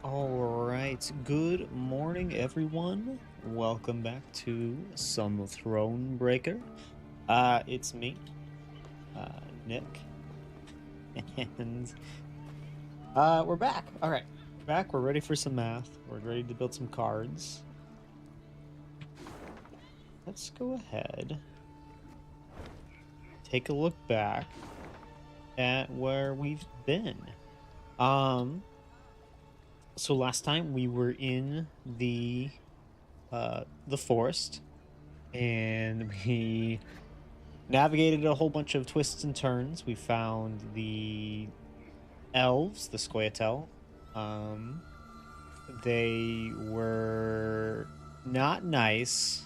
All right, good morning, everyone. Welcome back to some Thronebreaker. It's me, Nick, and we're back. All right, back. We're ready for some math. We're ready to build some cards. Let's go ahead, take a look back at where we've been. So last time we were in the forest, and we navigated a whole bunch of twists and turns. We found the elves, the Squayatel. Um, they were not nice.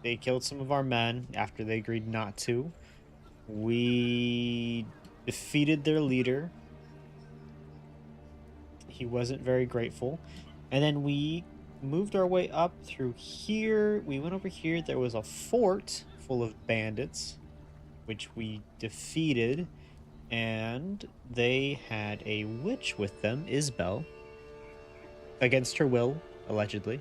They killed some of our men after they agreed not to. We defeated their leader. He wasn't very grateful. And then we moved our way up through here. We went over here. There was a fort full of bandits, which we defeated. And they had a witch with them, Isbel, against her will, allegedly.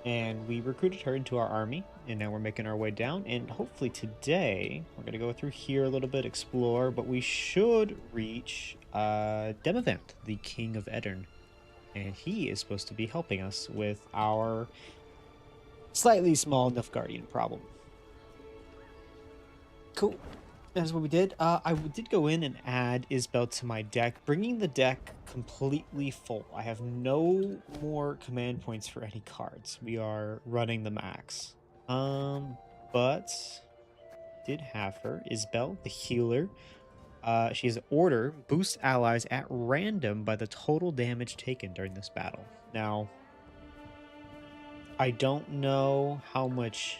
And we recruited her into our army, and now we're making our way down. And hopefully today, we're going to go through here a little bit, explore, but we should reach Demavant, the King of Edirn. And he is supposed to be helping us with our slightly small Nilfgaardian problem. Cool. That's what we did. I did go in and add Isbel to my deck, bringing the deck completely full. I have no more command points for any cards. We are running the max. But did have her, Isbel, the healer. She has order, boost allies at random by the total damage taken during this battle. Now, I don't know how much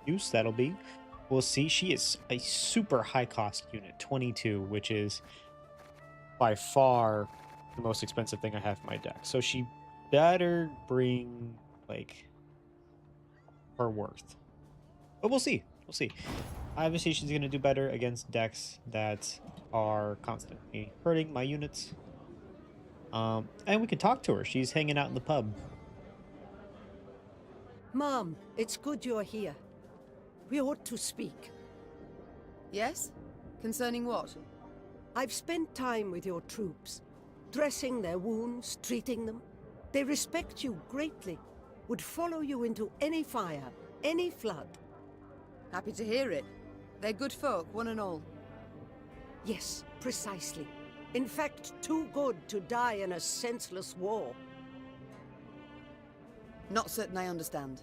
use that'll be. We'll see. She is a super high cost unit, 22, which is by far the most expensive thing I have in my deck. So she better bring, like, her worth. But we'll see. We'll see. Obviously, she's going to do better against decks that are constantly hurting my units. And we can talk to her. She's hanging out in the pub. Mom, it's good you're here. We ought to speak. Yes? Concerning what? I've spent time with your troops, dressing their wounds, treating them. They respect you greatly, would follow you into any fire, any flood. Happy to hear it. They're good folk, one and all. Yes, precisely. In fact, too good to die in a senseless war. Not certain I understand.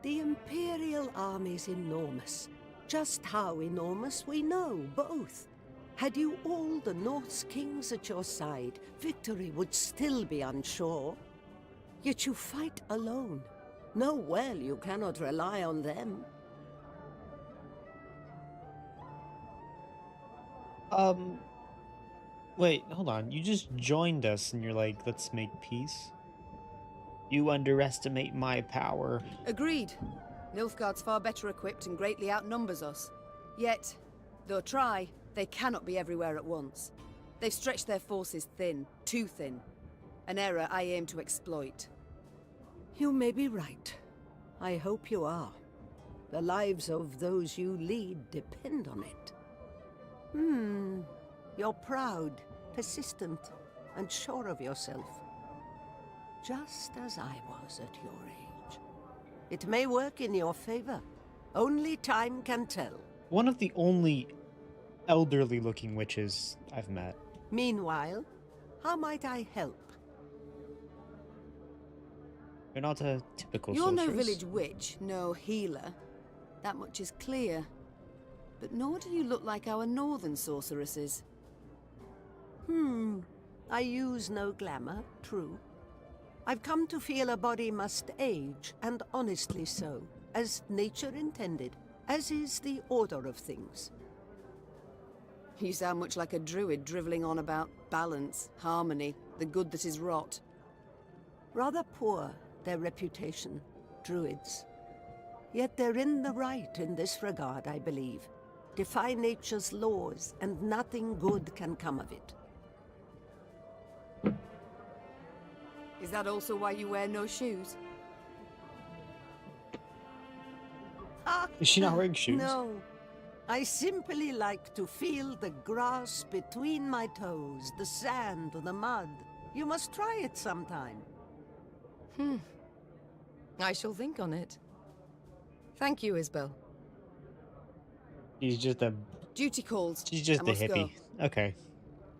The Imperial Army's enormous. Just how enormous we know, both. Had you all the North's kings at your side, victory would still be unsure. Yet you fight alone. Know well you cannot rely on them. Wait, hold on. You just joined us and you're like, let's make peace? You underestimate my power. Agreed. Nilfgaard's far better equipped and greatly outnumbers us. Yet, though try, they cannot be everywhere at once. They've stretched their forces thin, too thin. An error I aim to exploit. You may be right. I hope you are. The lives of those you lead depend on it. You're proud, persistent, and sure of yourself. Just as I was at your age. It may work in your favor. Only time can tell. One of the only elderly-looking witches I've met. Meanwhile, how might I help? You're not a typical You're no sorceress. village witch, no healer. That much is clear. But nor do you look like our northern sorceresses. I use no glamour, true. I've come to feel a body must age, and honestly so, as nature intended, as is the order of things. You sound much like a druid drivelling on about balance, harmony, the good that is rot. Rather poor, their reputation, druids. Yet they're in the right in this regard, I believe. Defy nature's laws, and nothing good can come of it. Is that also why you wear no shoes? Ah, Is she not wearing shoes? no. I simply like to feel the grass between my toes, the sand or the mud. You must try it sometime. I shall think on it. Thank you, Isbel. She's just a Duty calls. she's just I a must go. hippie. Okay,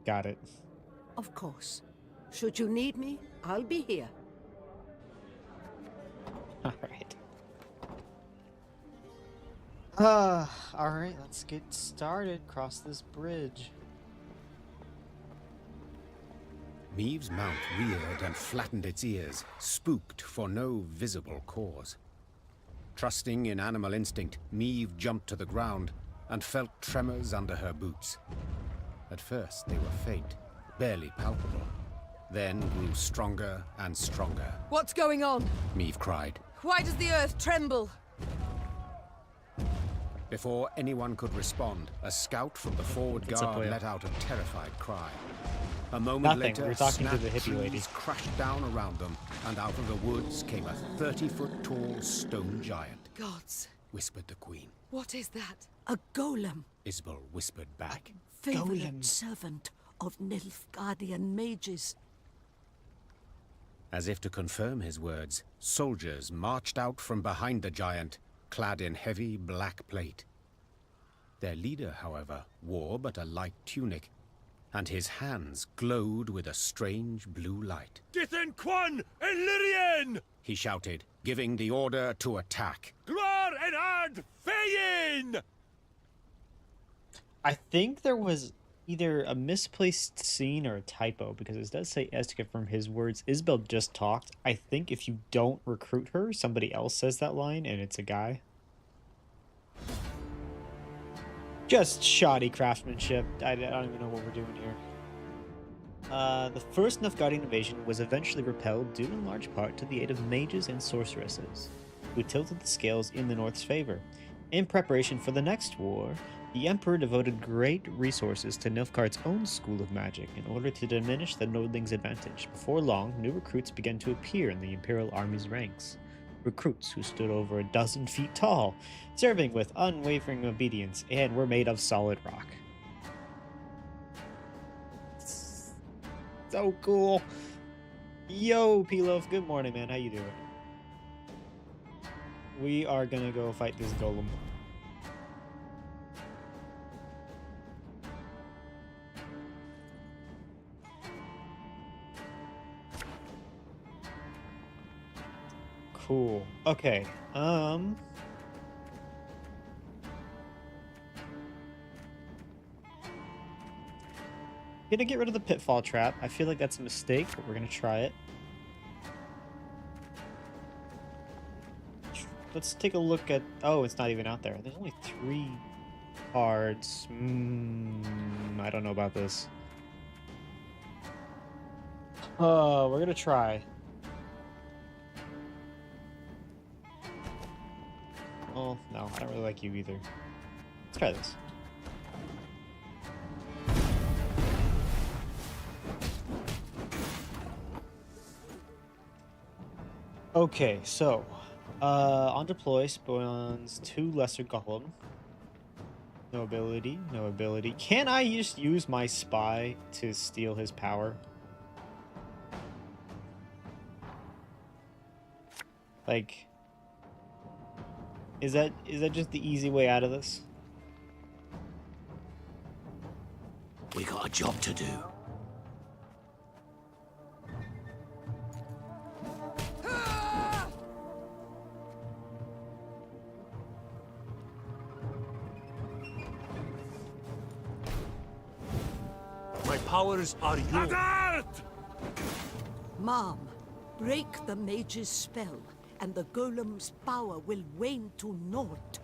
got it. Of course. Should you need me, I'll be here. All right. All right. Let's get started. Cross this bridge. Meave's mount reared and flattened its ears, spooked for no visible cause. Trusting in animal instinct, Meave jumped to the ground and felt tremors under her boots. At first, they were faint, barely palpable, then grew stronger and stronger. What's going on? Meave cried. Why does the earth tremble? Before anyone could respond, a scout from the forward What's up, guard Leia? let out a terrified cry. A moment Nothing. later, We're talking to the snapped hippie lady. trees crashed down around them, and out of the woods came a 30-foot-tall stone giant, Gods, whispered the queen. what is that? A golem, Isbel whispered back. favorite golem. servant of Nilfgaardian mages. As if to confirm his words, soldiers marched out from behind the giant, clad in heavy black plate. Their leader, however, wore but a light tunic, and his hands glowed with a strange blue light. Githen Quan and Lyrian! He shouted, giving the order to attack. Gloire and Ard Feyin! I think there was either a misplaced scene or a typo because it does say Estica from his words. Isabel just talked. I think if you don't recruit her, somebody else says that line and it's a guy. Just shoddy craftsmanship. I don't even know what we're doing here. The first Nilfgaardian invasion was eventually repelled due in large part to the aid of mages and sorceresses, who tilted the scales in the North's favor. In preparation for the next war, the Emperor devoted great resources to Nilfgaard's own school of magic in order to diminish the Nordlings' advantage. Before long, new recruits began to appear in the Imperial Army's ranks. Recruits who stood over a dozen feet tall, serving with unwavering obedience, and were made of solid rock. So cool. Yo, Pilaf, good morning, man. How you doing? We are gonna go fight this golem. Cool. Okay. Gonna get rid of the pitfall trap. I feel like that's a mistake, but we're gonna try it. Let's take a look at... Oh, it's not even out there. There's only 3 cards. I don't know about this. We're gonna try. Oh, no, I don't really like you either. Let's try this. Okay, so, on deploy spawns 2 lesser golem. No ability, no ability. Can I just use my spy to steal his power? Like... Is that just the easy way out of this? We got a job to do. My powers are yours. Mom, break the mage's spell, and the golem's power will wane to naught.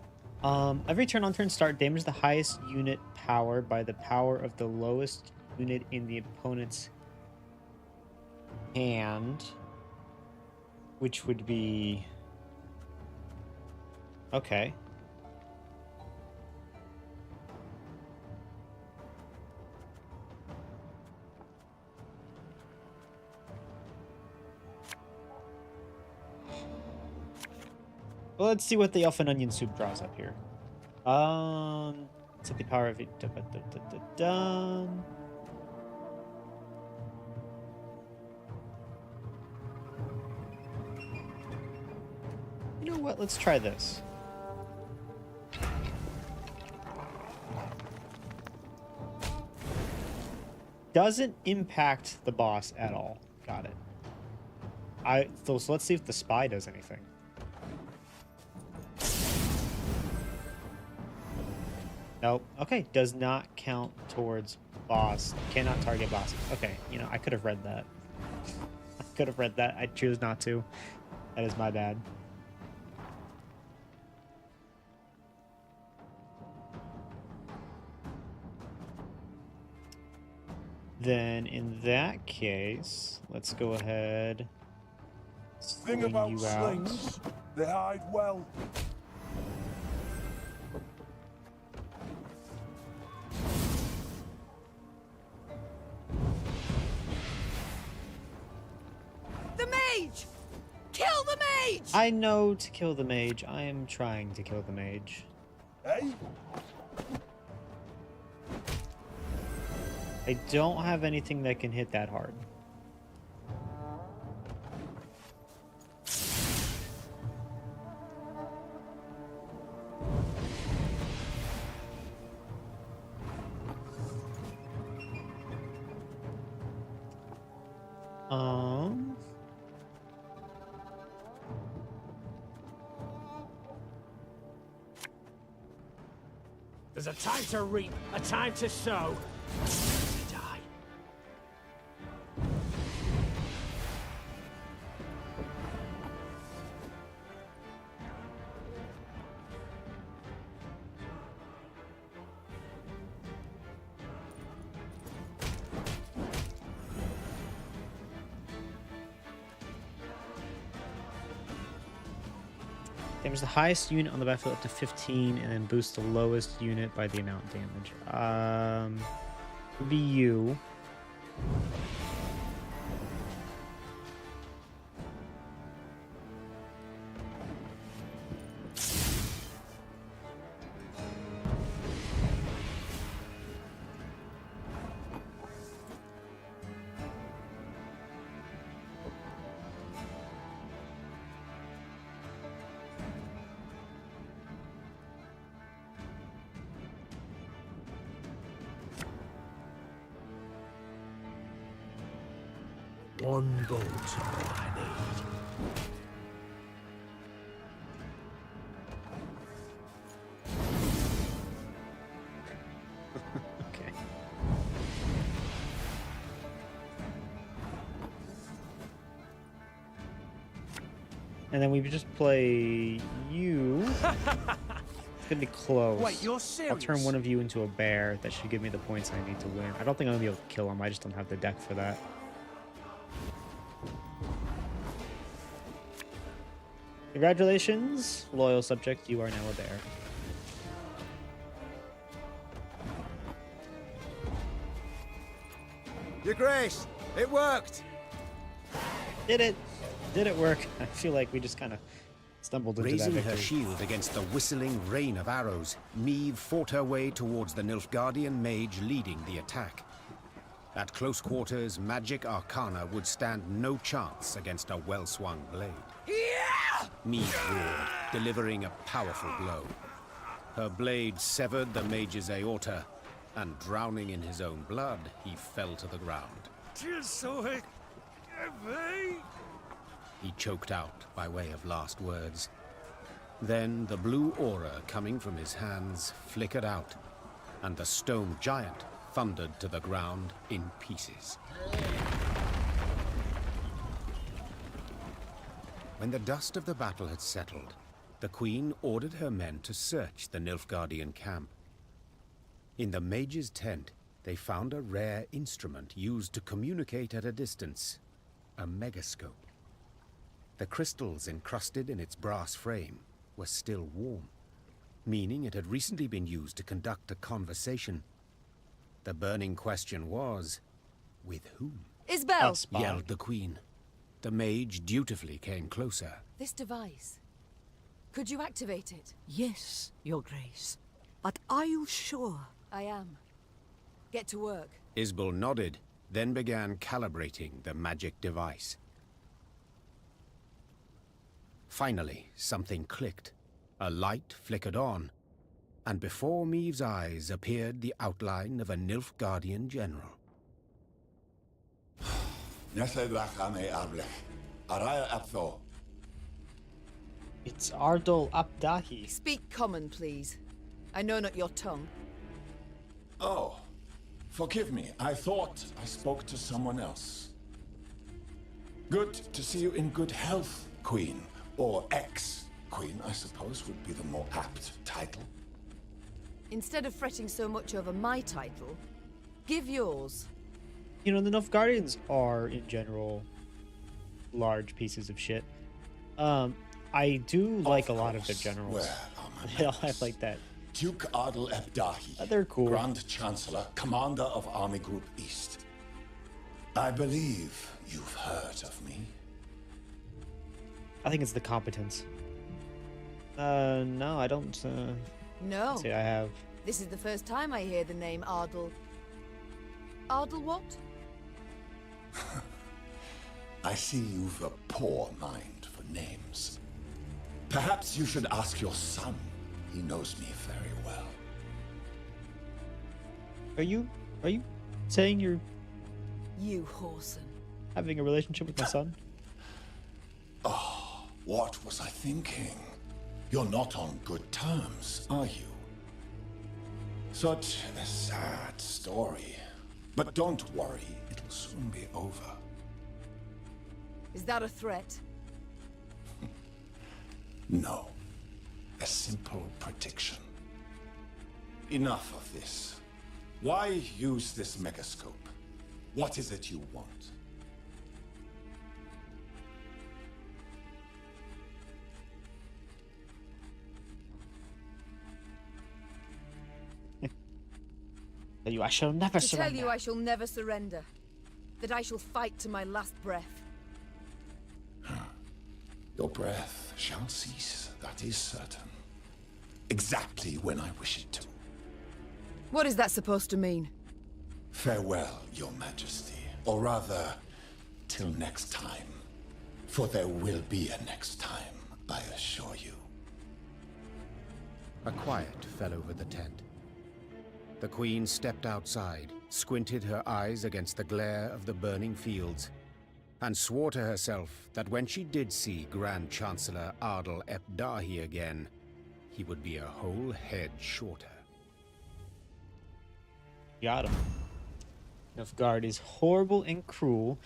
Every turn on turn start, damage the highest unit power by the power of the lowest unit in the opponent's hand, which would be... Okay. Well, let's see what the elf and onion soup draws up here. Set the power of it. Dun. You know what? Let's try this. Doesn't impact the boss at all. Got it. So let's see if the spy does anything. Nope. Okay, does not count towards boss. Cannot target bosses. Okay, you know, I could have read that. I could have read that. I choose not to. That is my bad. Then in that case, let's go ahead. Thing Swing about you out. slings, they hide well. The mage! Kill the mage! I know to kill the mage. I am trying to kill the mage. Eh? I don't have anything that can hit that hard. There's a time to reap, a time to sow. To die. Damage the highest unit on the battlefield up to 15, and then boost the lowest unit by the amount of damage. Would be you. One bolt is all I need. Okay. And then we just play you. It's gonna be close. Wait, you're serious? I'll turn one of you into a bear. That should give me the points I need to win. I don't think I'm gonna be able to kill him. I just don't have the deck for that. Congratulations, loyal subject. You are now a bear. Your Grace, it worked! Did it? Did it work? I feel like we just kind of stumbled into that Raising her victory. shield against the whistling rain of arrows, Meve fought her way towards the Nilfgaardian mage leading the attack. At close quarters, magic arcana would stand no chance against a well-swung blade. Meve roared, delivering a powerful blow. Her blade severed the mage's aorta, and drowning in his own blood, he fell to the ground. Just so heavy. He choked out by way of last words. Then the blue aura coming from his hands flickered out, and the stone giant thundered to the ground in pieces. When the dust of the battle had settled, the Queen ordered her men to search the Nilfgaardian camp. In the mage's tent, they found a rare instrument used to communicate at a distance, a megascope. The crystals encrusted in its brass frame were still warm, meaning it had recently been used to conduct a conversation. The burning question was, with whom? Isbel! Spy. Yelled the Queen. The mage dutifully came closer. This device. Could you activate it? Yes, Your Grace. But are you sure? I am. Get to work. Isbel nodded, then began calibrating the magic device. Finally, something clicked. A light flickered on, and before Meave's eyes appeared the outline of a Nilfgaardian general. It's Ardol Abdahi. Speak common, please. I know not your tongue. Oh, forgive me. I thought I spoke to someone else. Good to see you in good health, Queen. Or ex-Queen, I suppose, would be the more apt title. Instead of fretting so much over my title, give yours. You know, the Nilfgaardians are, in general, large pieces of shit. I do like a lot of their generals. Where are my They all manners? have like that. Duke Ardal Ebdahi. They're cool. Grand Chancellor, Commander of Army Group East. I believe you've heard of me. I think it's the competence. No, I don't No. say I have. This is the first time I hear the name Ardal. Ardal what? I see you've a poor mind for names. Perhaps you should ask your son. He knows me very well. Are you saying you're You whoreson. having a relationship with my son? What was I thinking? You're not on good terms, are you? Such a sad story. But don't worry, it'll soon be over. Is that a threat? No. A simple prediction. Enough of this. Why use this megascope? What is it you want? Tell you, I shall never To surrender. tell you I shall never surrender. That I shall fight to my last breath. Your breath shall cease, that is certain. Exactly when I wish it to. What is that supposed to mean? Farewell, Your Majesty. Or rather, till next time. For there will be a next time, I assure you. A quiet fell over the tent. The Queen stepped outside, squinted her eyes against the glare of the burning fields, and swore to herself that when she did see Grand Chancellor Ardal Ebdahi again, he would be a whole head shorter. Got him. Nilfgaard is horrible and cruel.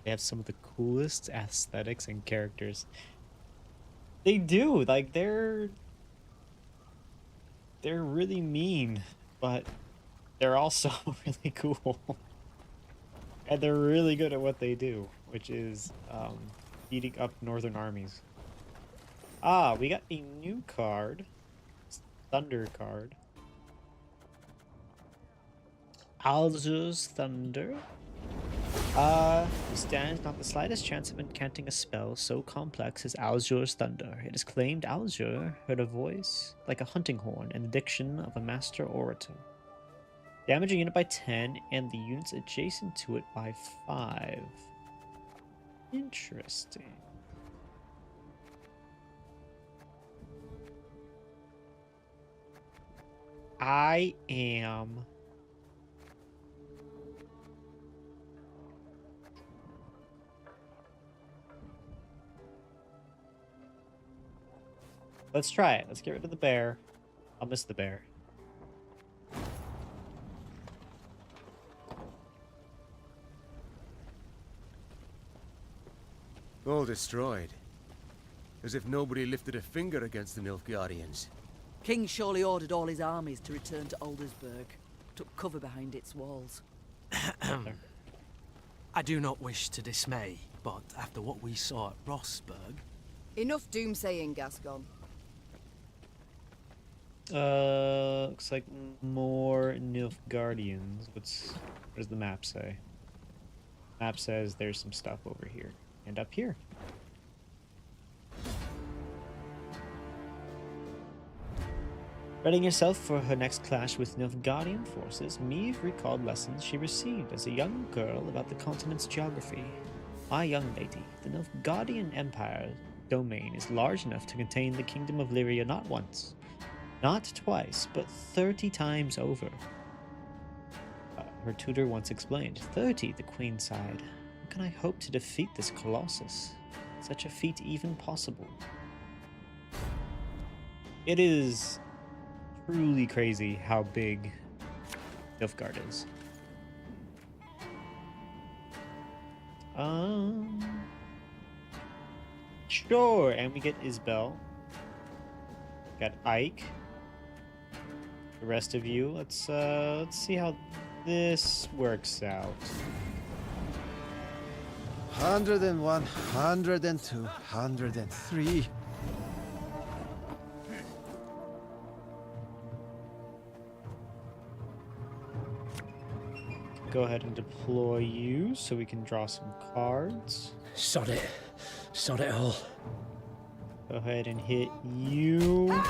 They have some of the coolest aesthetics and characters. They do. Like, they're really mean, but they're also really cool. And they're really good at what they do, which is beating up northern armies. Ah, we got a new card. Thunder card. Alzur's Thunder. He stands not the slightest chance of incanting a spell so complex as Alzur's Thunder. It is claimed Alzur heard a voice like a hunting horn and the diction of a master orator. Damage a unit by 10 and the units adjacent to it by 5. Interesting. I am... Let's try it. Let's get rid of the bear. I'll miss the bear. All destroyed. As if nobody lifted a finger against the Nilfgaardians. King surely ordered all his armies to return to Aldersburg. Took cover behind its walls. I do not wish to dismay, but after what we saw at Rossburg... Enough doomsaying, Gascon. Looks like more Nilfgaardians. What does the map say? Map says there's some stuff over here and up here. Readying herself for her next clash with Nilfgaardian forces, Meve recalled lessons she received as a young girl about the continent's geography. My young lady, the Nilfgaardian Empire domain is large enough to contain the kingdom of Lyria not once, not twice, but 30 times over. Her tutor once explained. 30, the queen sighed. How can I hope to defeat this colossus? Such a feat even possible. It is truly crazy how big Nilfgaard is. Sure, and we get Isbel. Got Ike. The rest of you, let's see how this works out. 101, 102, 103. Go ahead and deploy you so we can draw some cards. Sod it. Sod it all. Go ahead and hit you.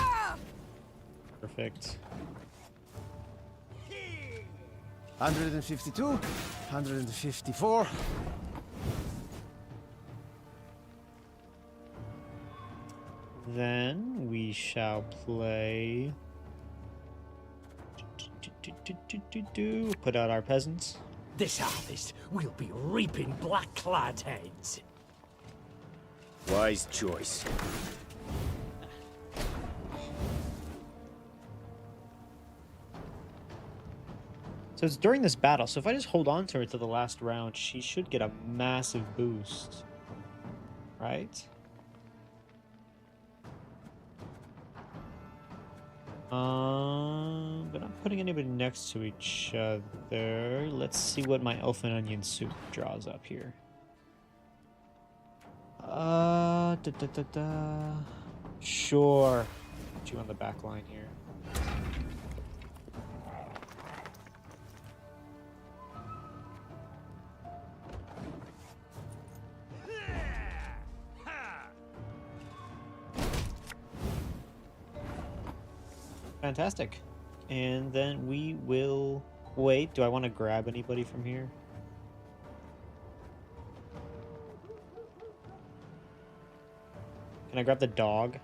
Perfect. 152, 154. Then we shall play. Put out our peasants. This harvest, we'll be reaping black-clad heads. Wise choice. So it's during this battle, so if I just hold on to her to the last round, she should get a massive boost. Right? But not putting anybody next to each other. Let's see what my elf and onion soup draws up here. Sure. Put you on the back line here. Fantastic. And then we will... Wait, do I want to grab anybody from here? Can I grab the dog?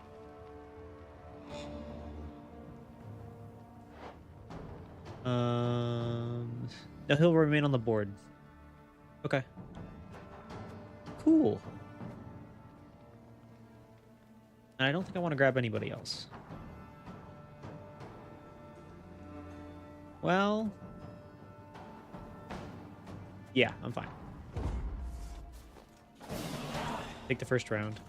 No, he'll remain on the board. Okay. Cool. And I don't think I want to grab anybody else. Well... Yeah, I'm fine. Take the first round.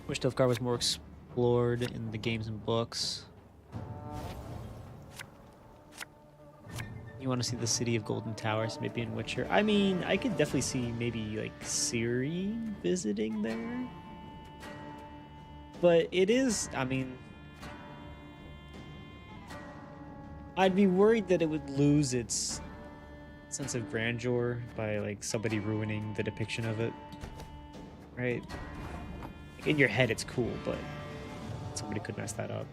Wish Nilfgaard was more explored in the games and books. You want to see the city of Golden Towers, maybe in Witcher? I mean, I could definitely see maybe like Ciri visiting there. But it is, I mean... I'd be worried that it would lose its sense of grandeur by like somebody ruining the depiction of it. Right? In your head it's cool, but somebody could mess that up.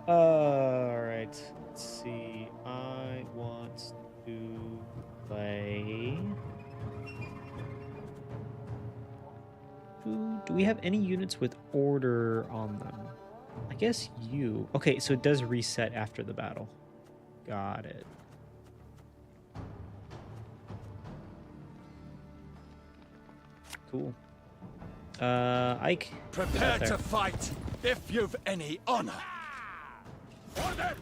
Alright, let's see. I want to play... Do we have any units with order on them? I guess you... Okay, so it does reset after the battle. Got it. Cool. Ike. Prepare to fight, if you've any honor. Order!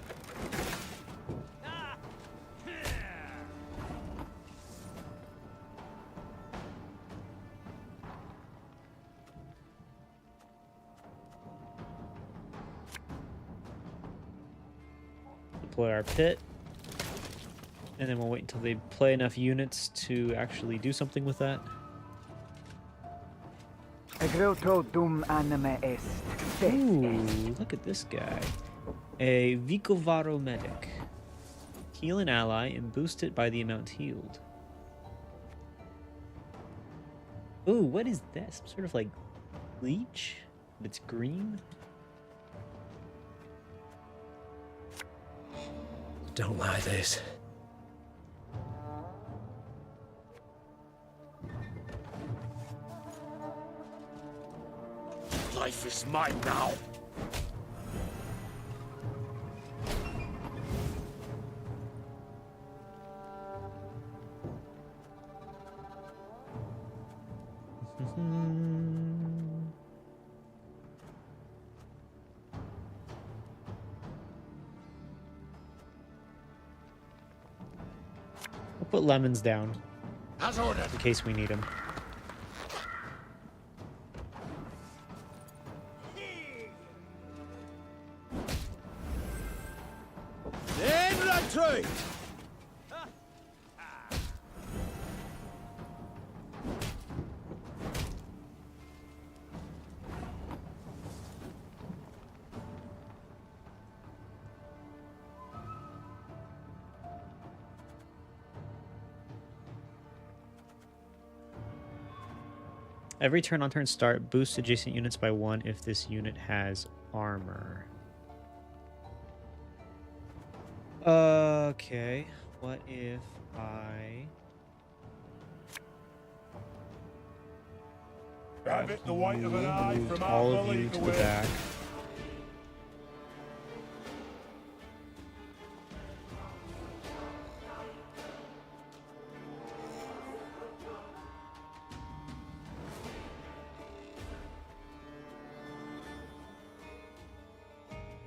Deploy our pit. And then we'll wait until they play enough units to actually do something with that. Dum anime est. Ooh, look at this guy. A Vicovaro medic. Heal an ally and boost it by the amount healed. Ooh, what is this? Some sort of like Leech? But it's green? Don't like this. Life is mine now. We'll put lemons down As ordered. in case we need them. In retreat! Every turn on turn start, boost adjacent units by 1 if this unit has armor. Okay, what if I... Have it the white of an eye moved from all our of you belly to the away. back.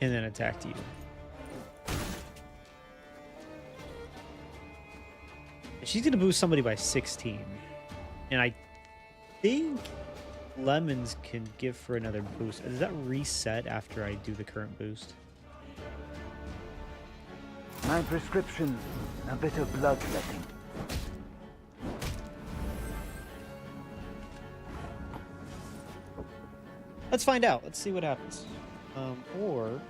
And then attacked you. She's gonna boost somebody by 16. And I think lemons can give for another boost. Does that reset after I do the current boost? My prescription, a bit of bloodletting. Let's find out. Let's see what happens. Or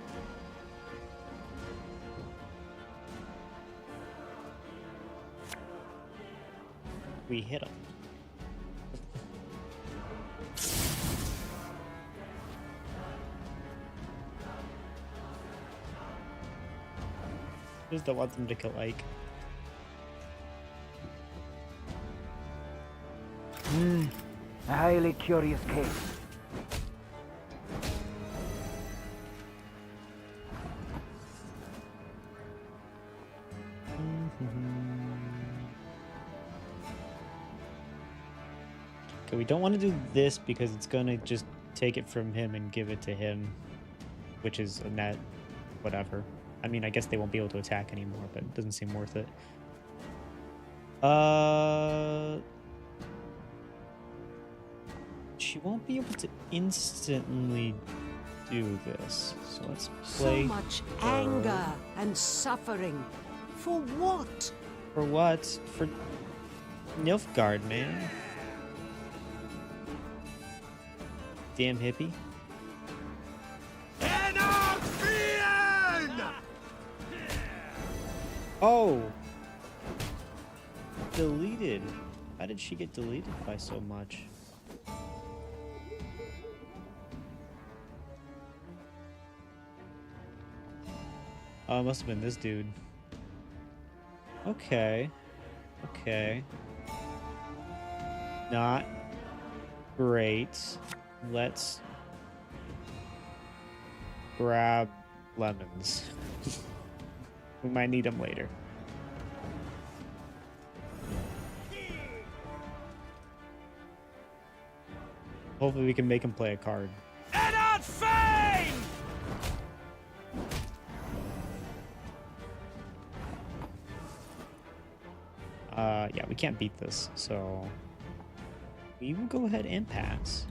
we hit him. Just don't want them to kill Ike. A highly curious case. Okay, we don't want to do this because it's gonna just take it from him and give it to him, which is a net whatever. I mean, I guess they won't be able to attack anymore, but it doesn't seem worth it. She won't be able to instantly do this. So let's play. So much her. anger and suffering. For what? For what? For Nilfgaard, man. Damn hippie. Oh! Deleted. How did she get deleted by so much? Oh, it must have been this dude. Okay. Okay. Not great. Let's grab lemons. We might need them later. Hopefully we can make him play a card. Yeah, we can't beat this, so we will go ahead and pass.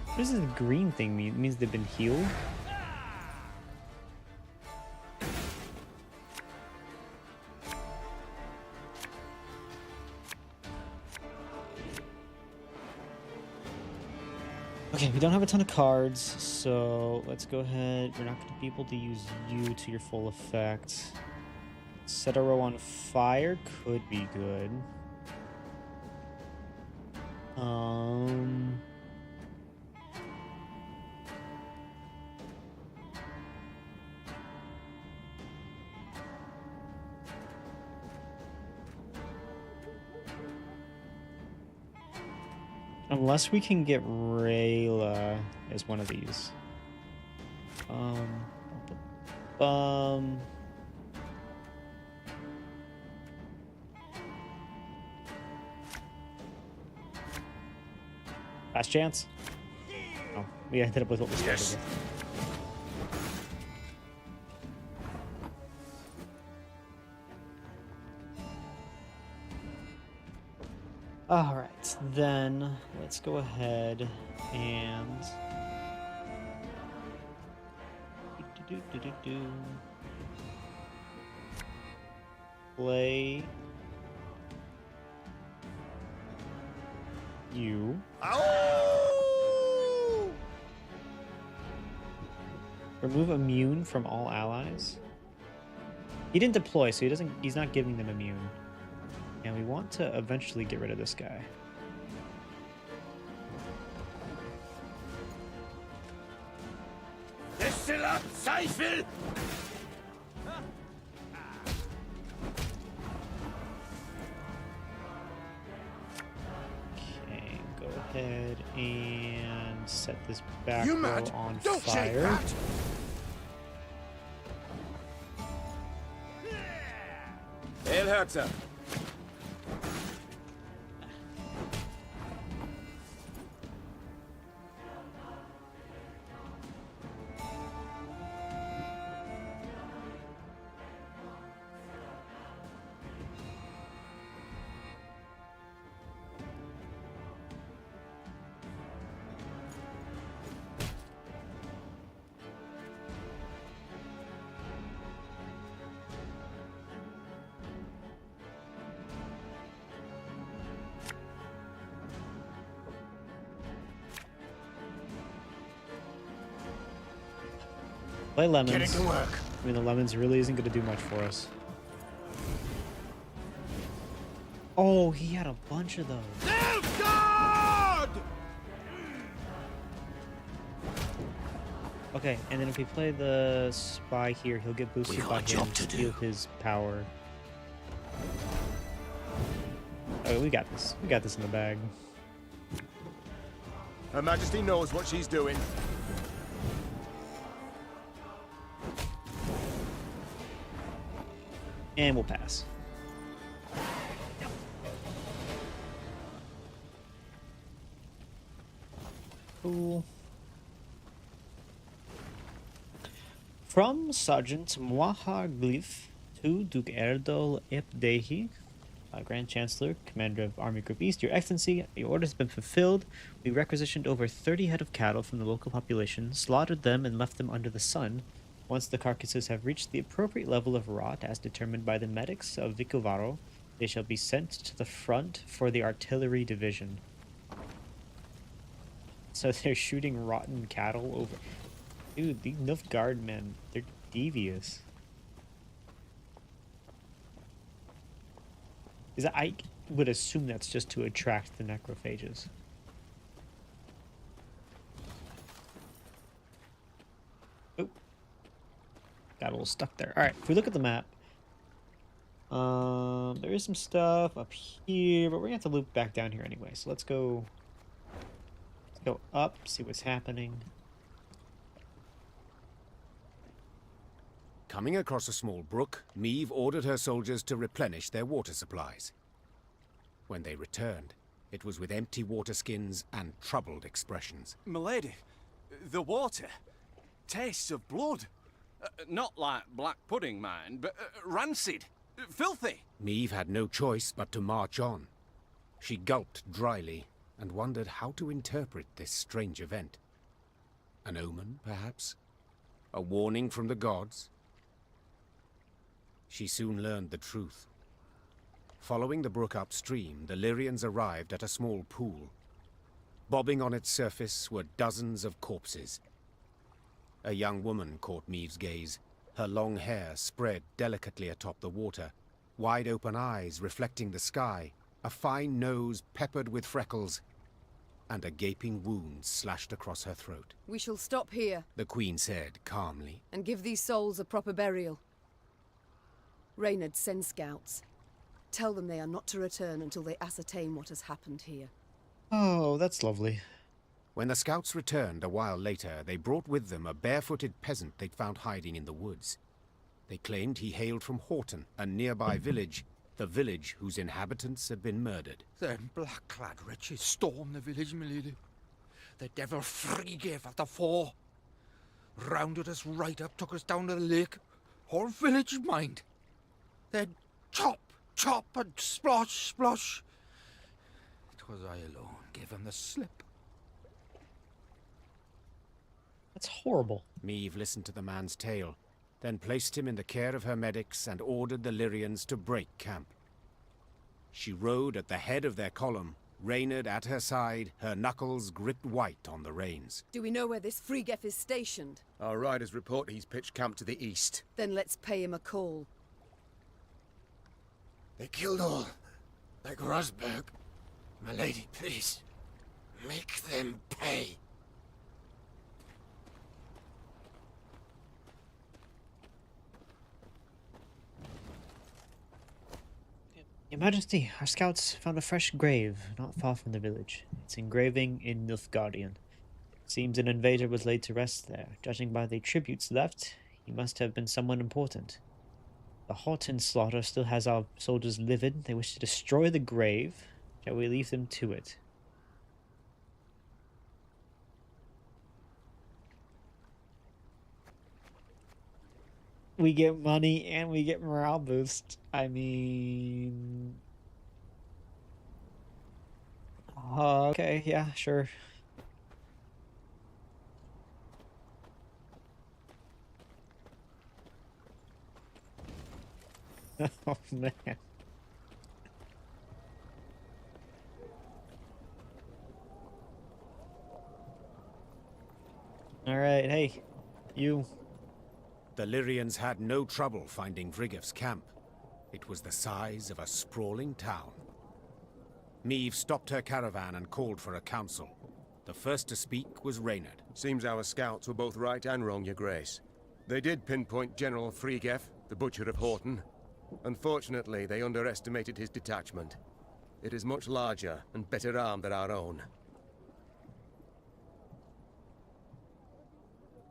What does this green thing mean? It means they've been healed? Okay, we don't have a ton of cards, so let's go ahead. We're not going to be able to use you to your full effect. Set a row on fire could be good. Unless we can get Rayla as one of these. Last chance? Oh, we ended up with what we started with. Alright, then let's go ahead and play you. Remove immune from all allies. He didn't deploy, so he's not giving them immune. And we want to eventually get rid of this guy. Okay, go ahead and set this back row on fire. El Herzer. Play lemons. Getting to work. I mean, the lemons really isn't going to do much for us. Oh, he had a bunch of those. God! Okay, and then if we play the spy here, he'll get boosted by him to steal his power. Okay, we got this. We got this in the bag. Her Majesty knows what she's doing. And we'll pass. Cool. From Sergeant Muahaglyph to Duke Erdol Epdehi, Grand Chancellor, Commander of Army Group East, Your Excellency, your order has been fulfilled. We requisitioned over 30 head of cattle from the local population, slaughtered them and left them under the sun. Once the carcasses have reached the appropriate level of rot, as determined by the medics of Vicovaro, they shall be sent to the front for the artillery division. So they're shooting rotten cattle over... Dude, these Nilfgaard men, they're devious. I would assume that's just to attract the necrophages. Oh. Got a little stuck there. Alright, if we look at the map, there is some stuff up here, but we're gonna have to loop back down here anyway. So let's go up, see what's happening. Coming across a small brook, Meve ordered her soldiers to replenish their water supplies. When they returned, it was with empty water skins and troubled expressions. Milady, the water tastes of blood. Not like black pudding, mind, but rancid, filthy. Meve had no choice but to march on. She gulped dryly and wondered how to interpret this strange event. An omen, perhaps? A warning from the gods? She soon learned the truth. Following the brook upstream, the Lyrians arrived at a small pool. Bobbing on its surface were dozens of corpses. A young woman caught Meve's gaze, Her long hair spread delicately atop the water, wide open eyes reflecting the sky, a fine nose peppered with freckles, and a gaping wound slashed across her throat. We shall stop here, The Queen said calmly. and give these souls a proper burial. Reynard, send scouts. Tell them they are not to return until they ascertain what has happened here. Oh, that's lovely. When the scouts returned a while later, they brought with them a barefooted peasant they'd found hiding in the woods. They claimed he hailed from Horton, a nearby village, the village whose inhabitants had been murdered. Them black-clad wretches stormed the village, milady. The devil Threegave at the fore. Rounded us right up, took us down to the lake. Whole village, mind. Then chop, chop, and splosh, splosh. It was I alone gave him the slip. That's horrible. Meve listened to the man's tale, then placed him in the care of her medics and ordered the Lyrians to break camp. She rode at the head of their column, Reynard at her side, her knuckles gripped white on the reins. Do we know where this Threegave is stationed? Our riders report he's pitched camp to the east. Then let's pay him a call. They killed all, like Rosberg. My lady, please, make them pay. Your Majesty, our scouts found a fresh grave not far from the village. Its engraving in Nilfgaardian. Seems an invader was laid to rest there. Judging by the tributes left, he must have been someone important. The Horton slaughter still has our soldiers livid. They wish to destroy the grave. Shall we leave them to it? We get money and we get morale boost. I mean... okay, yeah, sure. Oh, man. Alright, hey, you... The Lyrians had no trouble finding Vrigev's camp. It was the size of a sprawling town. Meve stopped her caravan and called for a council. The first to speak was Reynard. Seems our scouts were both right and wrong, Your Grace. They did pinpoint General Threegave, the Butcher of Horton. Unfortunately, they underestimated his detachment. It is much larger and better armed than our own.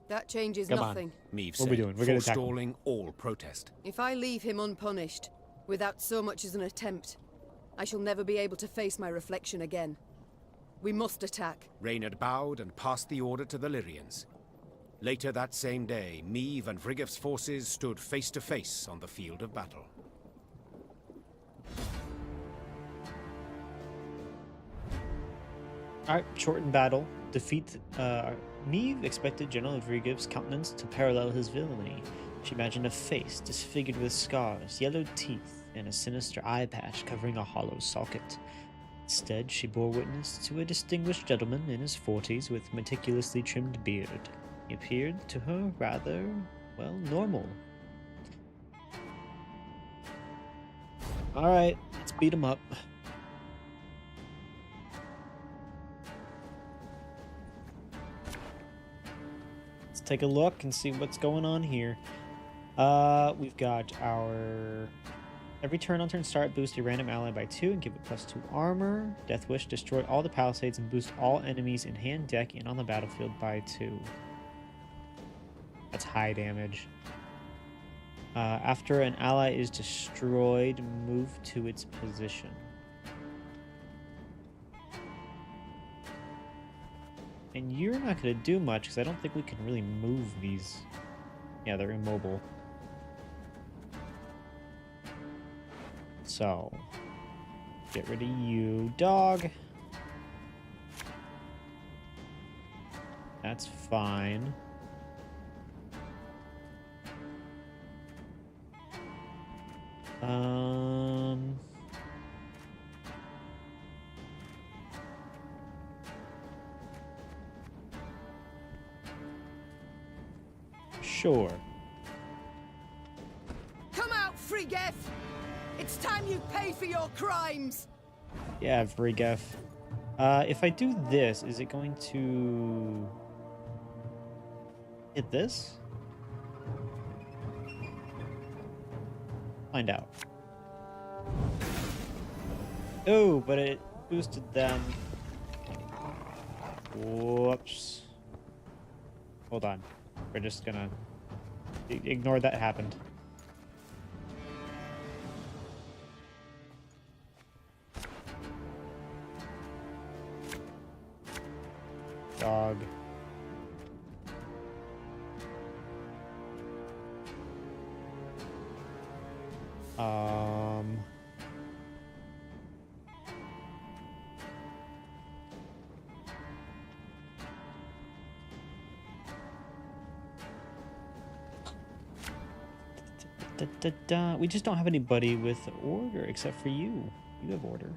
That changes Come on. nothing. Meve What said, are we doing? We're gonna attack him. forestalling all protest. If I leave him unpunished, without so much as an attempt, I shall never be able to face my reflection again. We must attack. Reynard bowed and passed the order to the Lyrians. Later that same day, Meve and Vrigev's forces stood face to face on the field of battle. Alright, shortened battle. Defeat, Meve expected General Vrige's countenance to parallel his villainy. She imagined a face disfigured with scars, yellowed teeth, and a sinister eye patch covering a hollow socket. Instead, she bore witness to a distinguished gentleman in his 40s with meticulously trimmed beard. He appeared to her rather, well, normal. Alright, let's beat him up. Let's take a look and see what's going on here. We've got our... Every turn on turn start, boost a random ally by 2 and give it +2 armor. Death Wish, destroy all the palisades and boost all enemies in hand, deck, and on the battlefield by 2. That's high damage. After an ally is destroyed, move to its position. And you're not going to do much because I don't think we can really move these. Yeah, they're immobile. So, get rid of you, dog. That's fine. Sure. Frigef! It's time you pay for your crimes! Yeah, Vrigef. If I do this, is it going to hit this? Find out. Oh, but it boosted them. Whoops. Hold on. We're just gonna ignore that happened. Dog. We just don't have anybody with order except for you. You have order.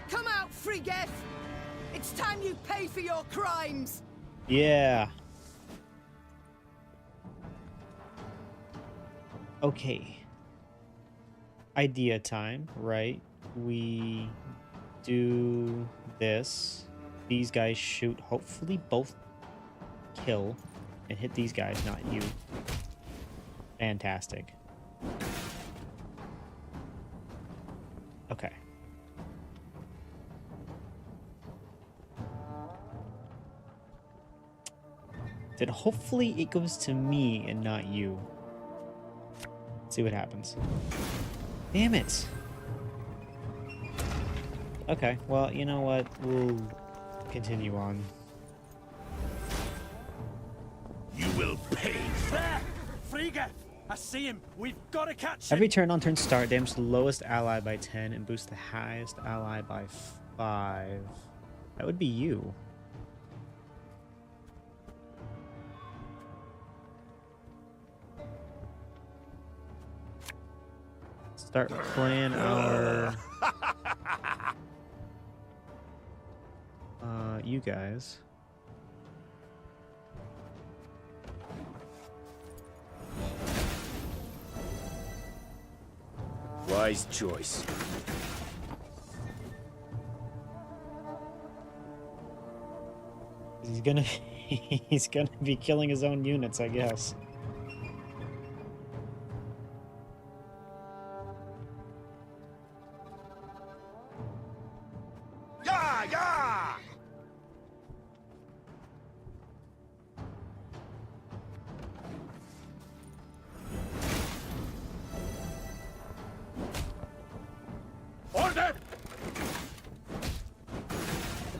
Come out, Frigef! It's time you pay for your crimes! Yeah. Okay. Idea time, right? We do this. These guys shoot. Hopefully both kill and hit these guys, not you. Fantastic. Okay. Then hopefully it goes to me and not you. Let's see what happens. Damn it. Okay, well, you know what? We'll continue on. You will pay. There! Frigef! I see him. We've got to catch him. Every turn on turn start, damage the lowest ally by 10 and boost the highest ally by 5. That would be you. Start playing our you guys. Wise choice. He's gonna be killing his own units, I guess.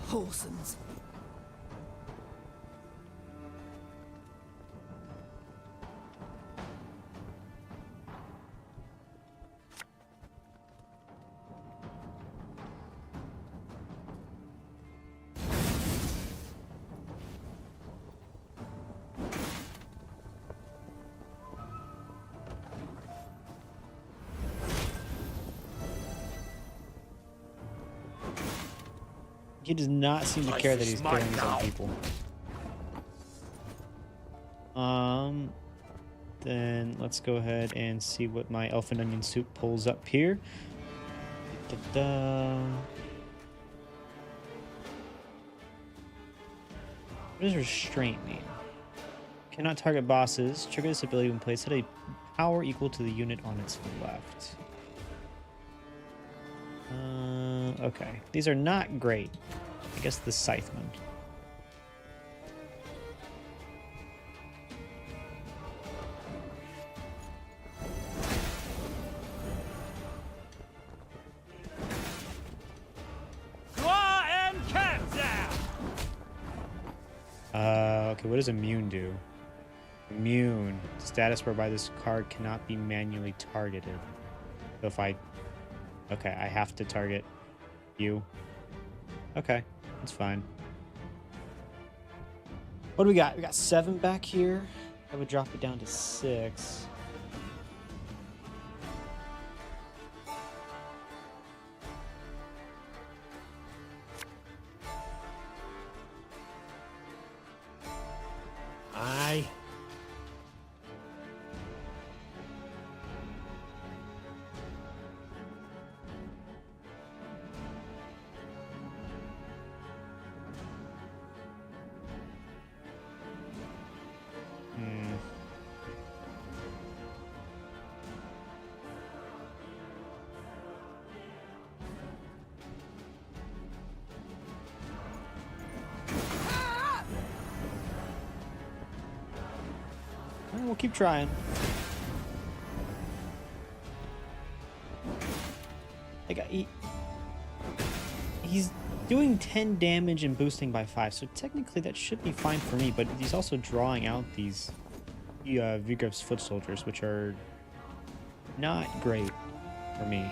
Horsens. He does not seem to care that he's killing his own people. Then let's go ahead and see what my elfin onion soup pulls up here. Da-da-da. What does restraint mean? Cannot target bosses. Trigger this ability when placed at a power equal to the unit on its left. Okay. These are not great. I guess the Scytheman. Okay, what does immune do? Immune. Status whereby this card cannot be manually targeted. So if I... Okay, I have to target you. Okay, that's fine. What do we got? We got 7 back here. I would drop it down to 6. keep trying. Like, he's doing 10 damage and boosting by 5, so technically that should be fine for me, but he's also drawing out these Vigrov's foot soldiers, which are not great for me.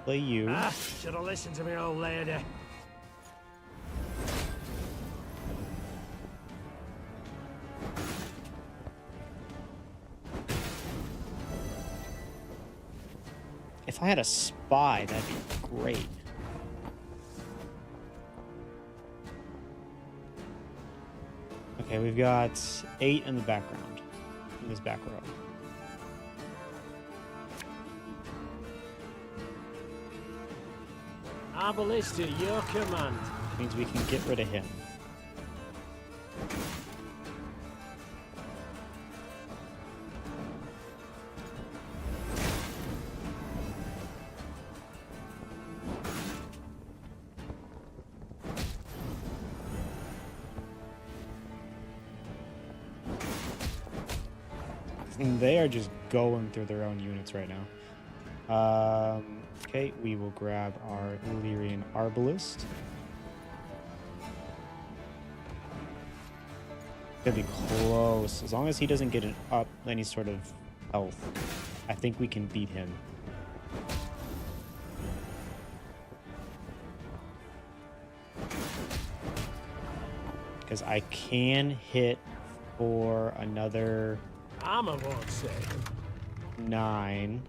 Play you. Should have listened to me, old lady. If I had a spy, that'd be great. Okay, we've got 8 in the background, in this back row. Arbalista, your command. Means we can get rid of him. They are just going through their own units right now. Okay, we will grab our Illyrian Arbalist. Gonna be close. As long as he doesn't get up any sort of health, I think we can beat him. Because I can hit for another... Armor won't save. 9.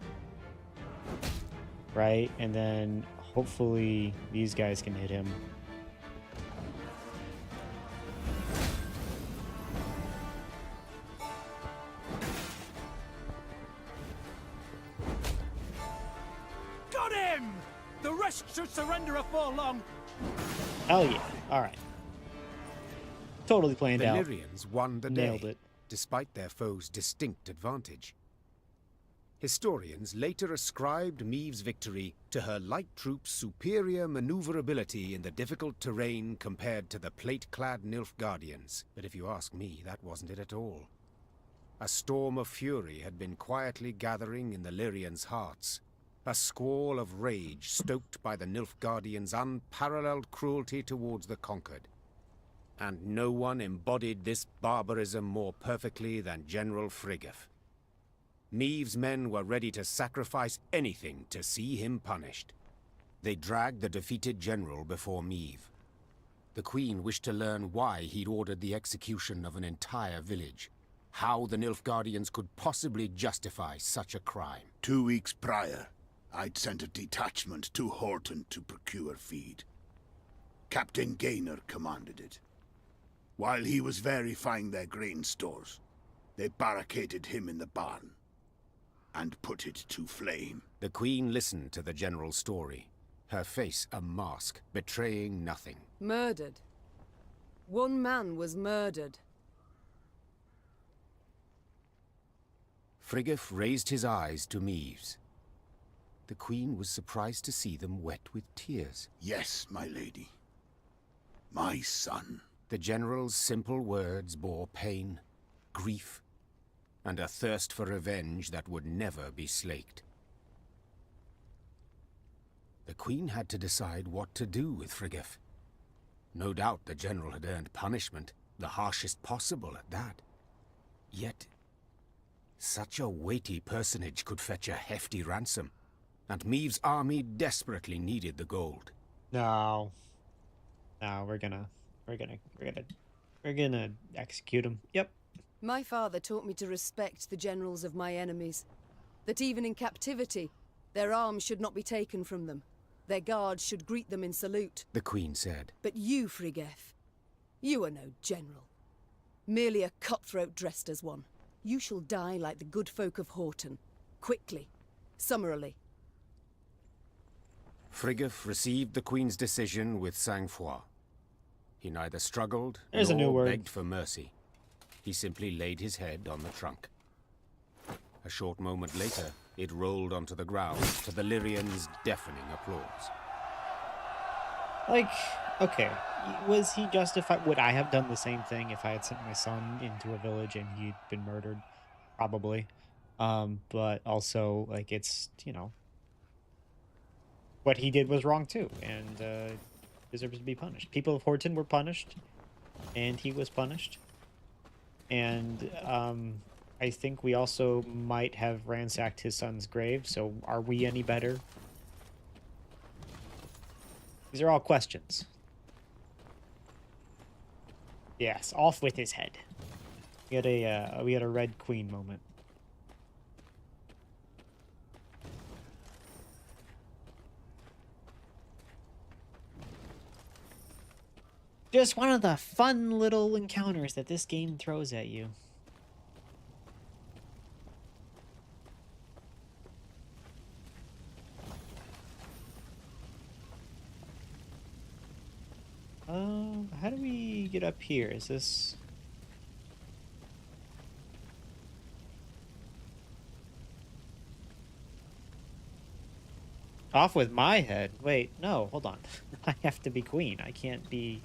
Right? And then hopefully these guys can hit him. Got him! The rest should surrender afore long. Hell yeah. Alright. Totally planned The out. Lyrians won the Nailed day, it. despite their foe's distinct advantage. Historians later ascribed Maeve's victory to her light troops' superior maneuverability in the difficult terrain compared to the plate-clad Nilfgaardians. But if you ask me, that wasn't it at all. A storm of fury had been quietly gathering in the Lyrians' hearts, a squall of rage stoked by the Nilfgaardians' unparalleled cruelty towards the conquered. And no one embodied this barbarism more perfectly than General Friggeff. Maeve's men were ready to sacrifice anything to see him punished. They dragged the defeated general before Maeve. The Queen wished to learn why he'd ordered the execution of an entire village, how the Nilfgaardians could possibly justify such a crime. 2 weeks prior, I'd sent a detachment to Horton to procure feed. Captain Gaynor commanded it. While he was verifying their grain stores, they barricaded him in the barn and put it to flame. The Queen listened to the general's story, her face a mask, betraying nothing. Murdered. One man was murdered. Friggeff raised his eyes to Maeve's. The Queen was surprised to see them wet with tears. Yes, my lady. My son. The general's simple words bore pain, grief, and a thirst for revenge that would never be slaked. The Queen had to decide what to do with Friggeff. No doubt the general had earned punishment, the harshest possible at that. Yet, such a weighty personage could fetch a hefty ransom, and Maeve's army desperately needed the gold. No, we're gonna execute him. Yep. My father taught me to respect the generals of my enemies. That even in captivity, their arms should not be taken from them. Their guards should greet them in salute. The Queen said. But you, Friggeff, you are no general. Merely a cutthroat dressed as one. You shall die like the good folk of Horton. Quickly. Summarily. Friggeff received the Queen's decision with sang-froid. He neither struggled There's a new nor word. begged for mercy. He simply laid his head on the trunk. A short moment later, it rolled onto the ground to the Lyrians' deafening applause. Like, Okay, was he justified? Would I have done the same thing if I had sent my son into a village and he'd been murdered? Probably. But also, like, it's, what he did was wrong too, and deserves to be punished. People of Horton were punished, and he was punished. And I think we also might have ransacked his son's grave, so are we any better? These are all questions. Yes, off with his head. We had a Red Queen moment. Just one of the fun little encounters that this game throws at you. How do we get up here? Is this... Off with my head? Wait, no, hold on. I have to be queen. I can't be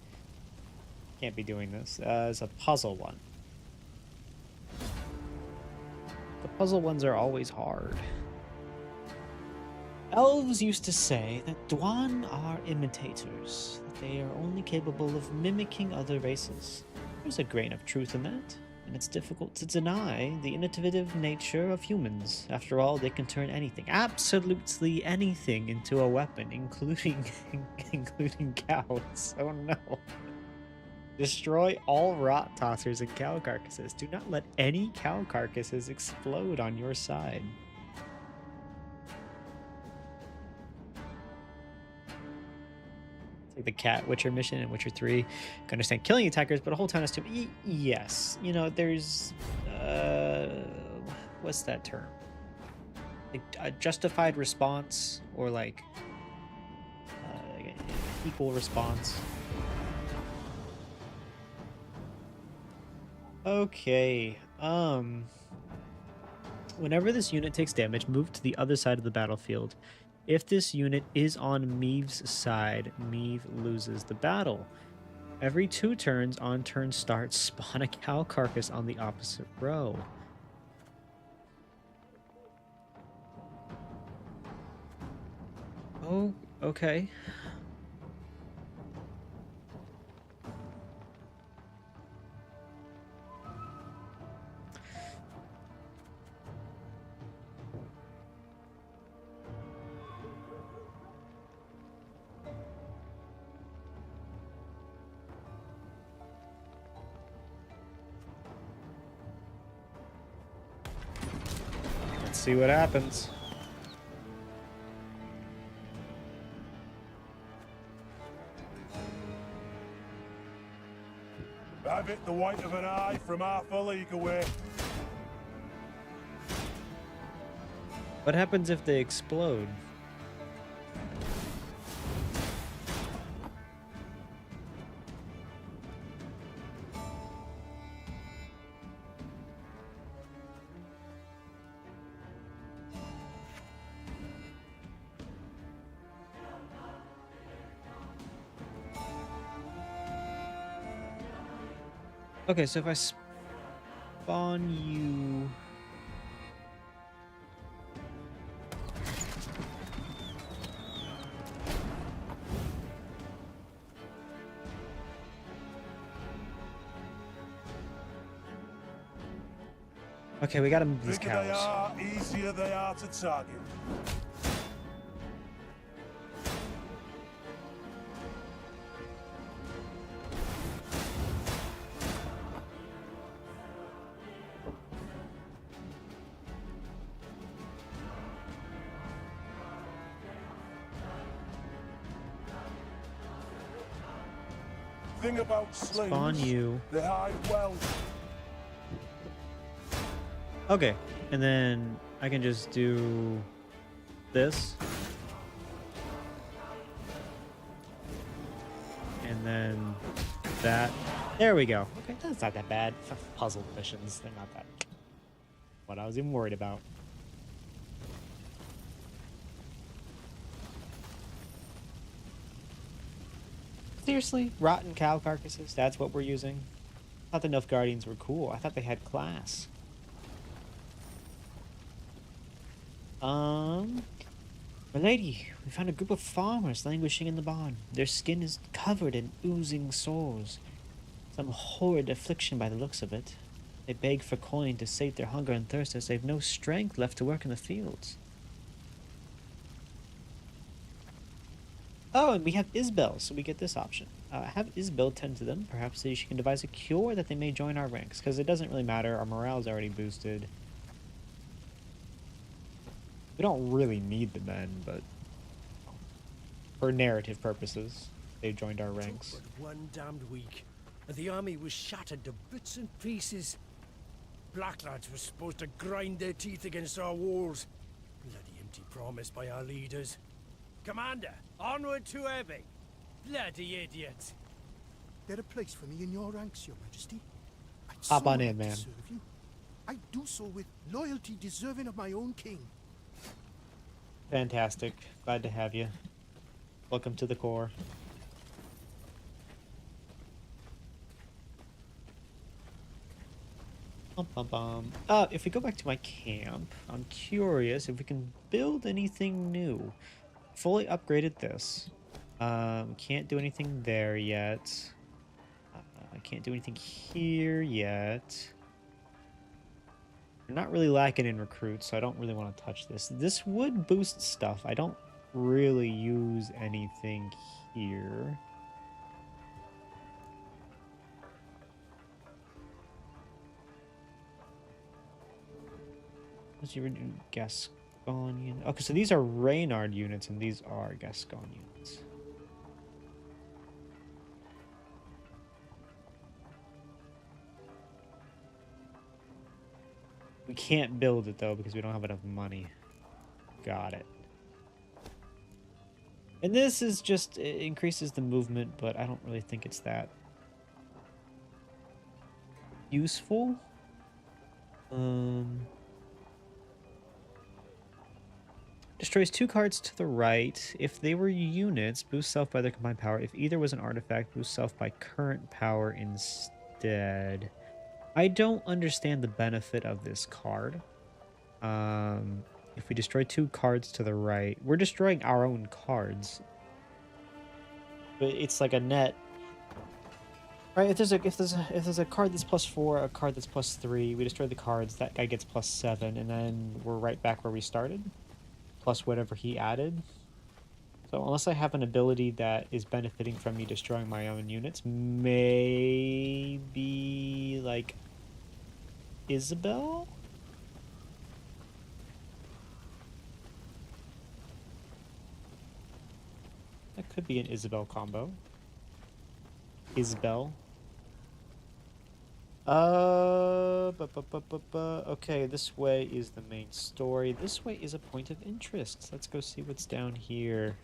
doing this. It's a puzzle one. The puzzle ones are always hard. Elves used to say that Dwan are imitators, that they are only capable of mimicking other races. There's a grain of truth in that, and it's difficult to deny the innovative nature of humans. After all, they can turn anything, absolutely anything, into a weapon, including cows. Oh no. Destroy all rot tossers and cow carcasses. Do not let any cow carcasses explode on your side. Like the Cat Witcher mission in Witcher 3. I can understand killing attackers, but a whole town is too... Yes. There's... what's that term? Like a justified response, or like equal response. Okay. Whenever this unit takes damage, move to the other side of the battlefield. If this unit is on Meave's side, Meave loses the battle. Every 2 turns on turn start, spawn a cow carcass on the opposite row. Oh, okay. See what happens. I've hit the white of an eye from half a league away. What happens if they explode? Okay, so if I spawn you... Okay, we gotta move these cows. Easier they are to target. Thing about slings, Spawn you. They hide well. Okay, and then I can just do this. And then that. There we go. Okay, that's not that bad. Puzzle missions, they're not that. What I was even worried about. Seriously? Rotten cow carcasses? That's what we're using? I thought the Nilfgaardians were cool. I thought they had class. My lady, we found a group of farmers languishing in the barn. Their skin is covered in oozing sores. Some horrid affliction by the looks of it. They beg for coin to sate their hunger and thirst as they've no strength left to work in the fields. Oh, and we have Isbel, so we get this option. Have Isbel tend to them. Perhaps she can devise a cure that they may join our ranks, because it doesn't really matter. Our morale's already boosted. We don't really need the men, but for narrative purposes, they joined our ranks. Took but one damned week, and the army was shattered to bits and pieces. Black lads were supposed to grind their teeth against our walls. Bloody empty promise by our leaders. Commander, onward to Ebbing. Bloody idiots. There a place for me in your ranks, your majesty? I'd Hop so on in, like to man. serve you. I do so with loyalty deserving of my own king. Fantastic. Glad to have you. Welcome to the Corps. If we go back to my camp, I'm curious if we can build anything new. Fully upgraded this. Can't do anything there yet. I can't do anything here yet. We're not really lacking in recruits, so I don't really want to touch this. This would boost stuff. I don't really use anything here. What's your Gascon? Okay, so these are Reynard units, and these are Gascon units. We can't build it, though, because we don't have enough money. Got it. And this is just, it increases the movement, but I don't really think it's that useful. Destroys 2 cards to the right. If they were units, boost self by their combined power. If either was an artifact, boost self by current power instead. I don't understand the benefit of this card. If we destroy 2 cards to the right, we're destroying our own cards. But it's like a net. Right, if there's a card that's +4, a card that's +3, we destroy the cards, that guy gets +7, and then we're right back where we started. Plus whatever he added. So unless I have an ability that is benefiting from me destroying my own units, maybe like Isabel? That could be an Isabel combo. Isabel. Okay, this way is the main story. This way is a point of interest. Let's go see what's down here.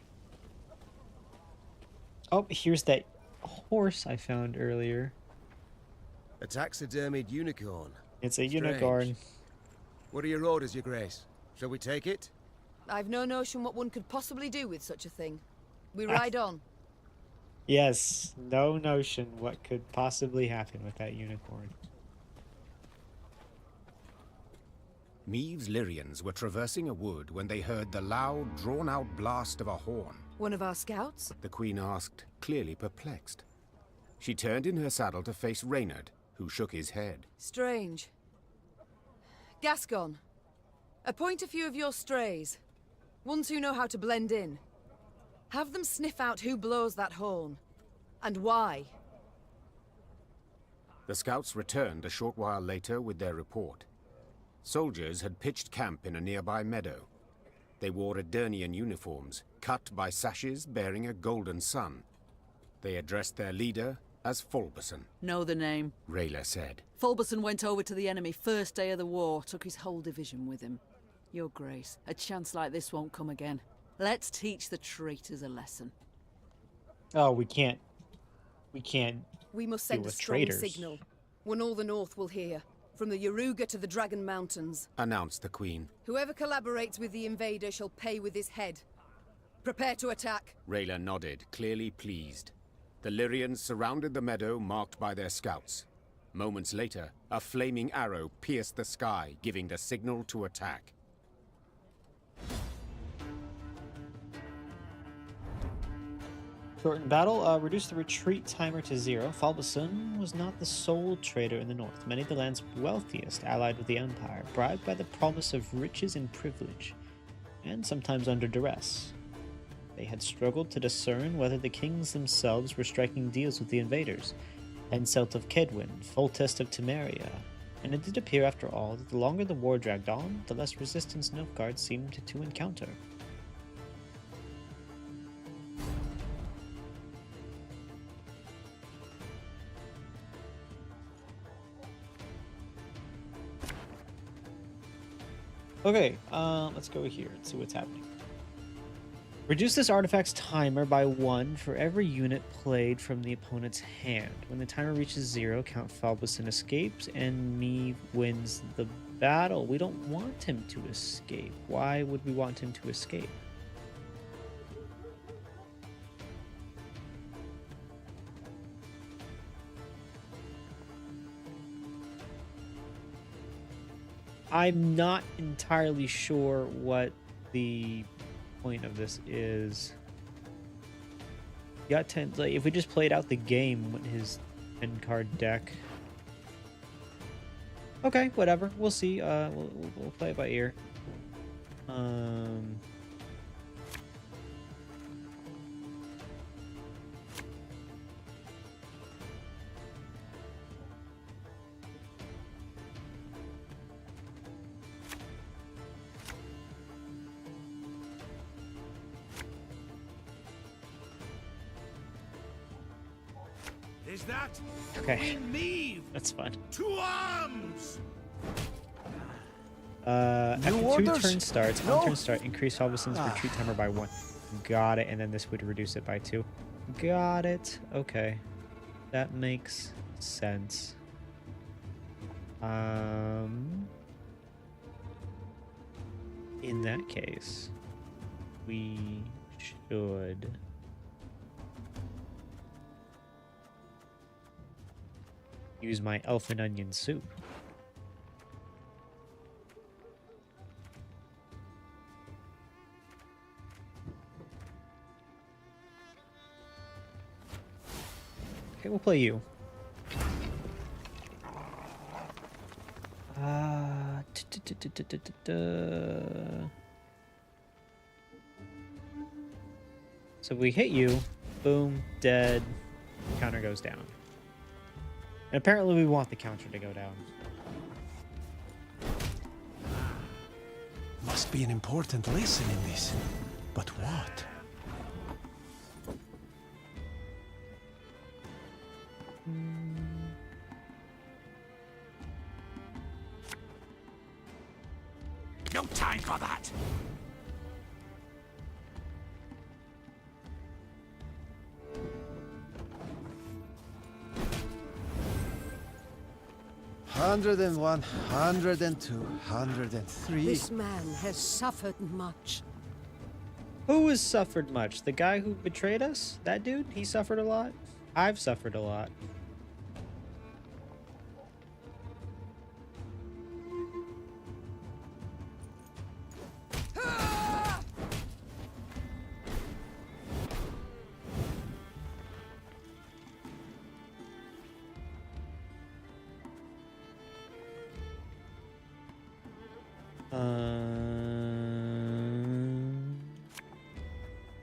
Oh, here's that horse I found earlier. A taxidermied unicorn. It's a Strange. unicorn. What are your orders, Your Grace? Shall we take it? I've no notion what one could possibly do with such a thing. We ride on. Yes, no notion what could possibly happen with that unicorn. Meave's Lyrians were traversing a wood when they heard the loud, drawn-out blast of a horn. One of our scouts? The Queen asked, clearly perplexed. She turned in her saddle to face Reynard, who shook his head. Strange. Gascon, appoint a few of your strays. Ones who know how to blend in. Have them sniff out who blows that horn. And why. The scouts returned a short while later with their report. Soldiers had pitched camp in a nearby meadow. They wore Edirnian uniforms, cut by sashes bearing a golden sun. They addressed their leader as Fulberson. Know the name? Rayla said. Fulberson went over to the enemy first day of the war, took his whole division with him. Your Grace, a chance like this won't come again. Let's teach the traitors a lesson. Oh, we can't. We must send a strong traitors. signal. One all the North will hear. From the Yaruga to the Dragon Mountains. Announced the Queen. Whoever collaborates with the invader shall pay with his head. Prepare to attack. Rayla nodded, clearly pleased. The Lyrians surrounded the meadow marked by their scouts. Moments later, a flaming arrow pierced the sky, giving the signal to attack. Shortened battle, reduced the retreat timer to 0. Falbasun was not the sole trader in the north. Many of the land's wealthiest allied with the Empire, bribed by the promise of riches and privilege, and sometimes under duress. They had struggled to discern whether the kings themselves were striking deals with the invaders, Henselt of Kedwin, Foltest of Temeria, and it did appear after all that the longer the war dragged on, the less resistance Nilfgaard seemed to encounter. Okay, let's go here and see what's happening. Reduce this artifact's timer by 1 for every unit played from the opponent's hand. When the timer reaches 0, Count Falbasun escapes and Meve wins the battle. We don't want him to escape. Why would we want him to escape? I'm not entirely sure what the point of this is. You got 10, like, if we just played out the game with his 10 card deck. Okay, whatever. We'll see. We'll play it by ear. Is that? Okay. Meve? That's fun. To arms! After two orders? turn starts, No. on turn start, increase Halversen's retreat timer by 1. Got it, and then this would reduce it by 2. Got it. Okay. That makes sense. In that case, we should use my elfin onion soup. Okay, we'll play you. So we hit you, boom, dead, counter goes down. And apparently we want the counter to go down. Must be an important lesson in this. But what? No time for that! Hundred and one, 102, 103. This man has suffered much. Who has suffered much? The guy who betrayed us? That dude? He suffered a lot? I've suffered a lot.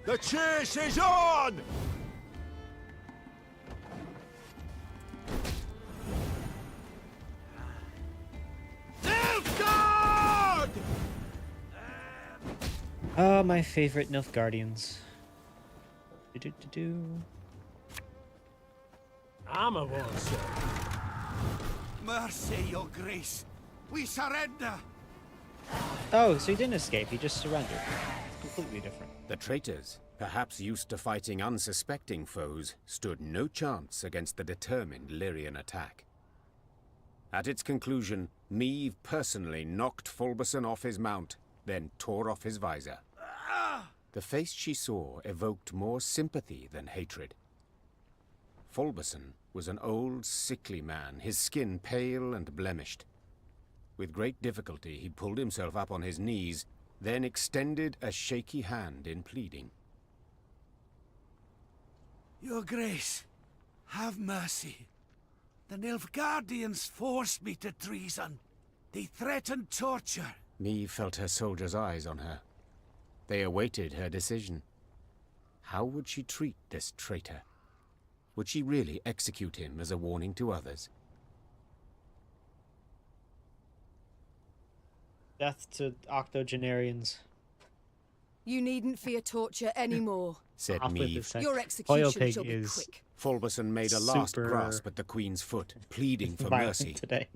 The chase is on! Nilfgaard! Oh, my favorite Nilfgaardians. I'm a one, sir. Mercy, your grace. We surrender. Oh, so he didn't escape, he just surrendered. It's completely different. The traitors, perhaps used to fighting unsuspecting foes, stood no chance against the determined Lyrian attack. At its conclusion, Meve personally knocked Fulberson off his mount, then tore off his visor. The face she saw evoked more sympathy than hatred. Fulberson was an old, sickly man, his skin pale and blemished. With great difficulty, he pulled himself up on his knees, then extended a shaky hand in pleading. Your Grace, have mercy. The Nilfgaardians forced me to treason. They threatened torture. Meve felt her soldiers' eyes on her. They awaited her decision. How would she treat this traitor? Would she really execute him as a warning to others? Death to octogenarians. You needn't fear torture anymore, said Meve. Your execution shall be is quick. Fulberson made a last grasp at the Queen's foot, pleading for mercy. Today.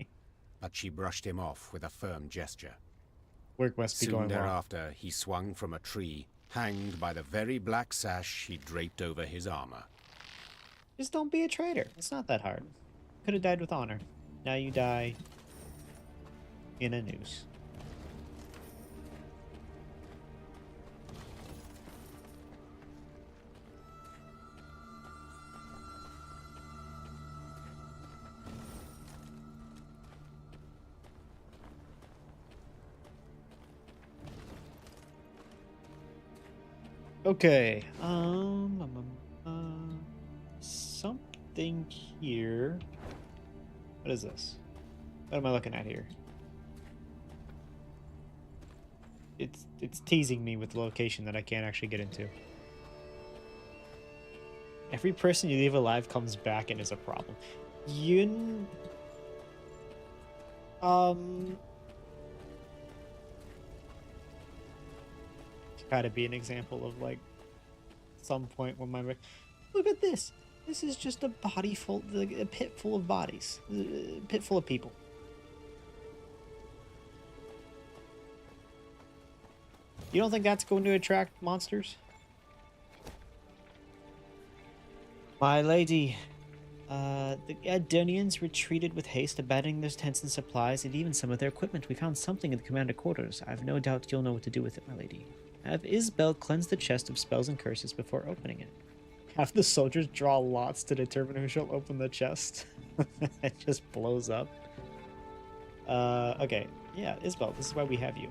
But she brushed him off with a firm gesture. Work must be Soon going well. thereafter, he swung from a tree, hanged by the very black sash he draped over his armor. Just don't be a traitor. It's not that hard. Could have died with honor. Now you die in a noose. Okay, something here. What is this? What am I looking at here? It's teasing me with the location that I can't actually get into. Every person you leave alive comes back and is a problem. Gotta be an example of like some point when my look at this. This is just a body full, a pit full of bodies, a pit full of people. You don't think that's going to attract monsters? My lady, the Adonians retreated with haste, abandoning their tents and supplies, and even some of their equipment. We found something in the commander quarters. I have no doubt you'll know what to do with it, my lady. Have Isabel cleanse the chest of spells and curses before opening it. Have the soldiers draw lots to determine who shall open the chest. It just blows up. Okay. Yeah, Isabel, this is why we have you.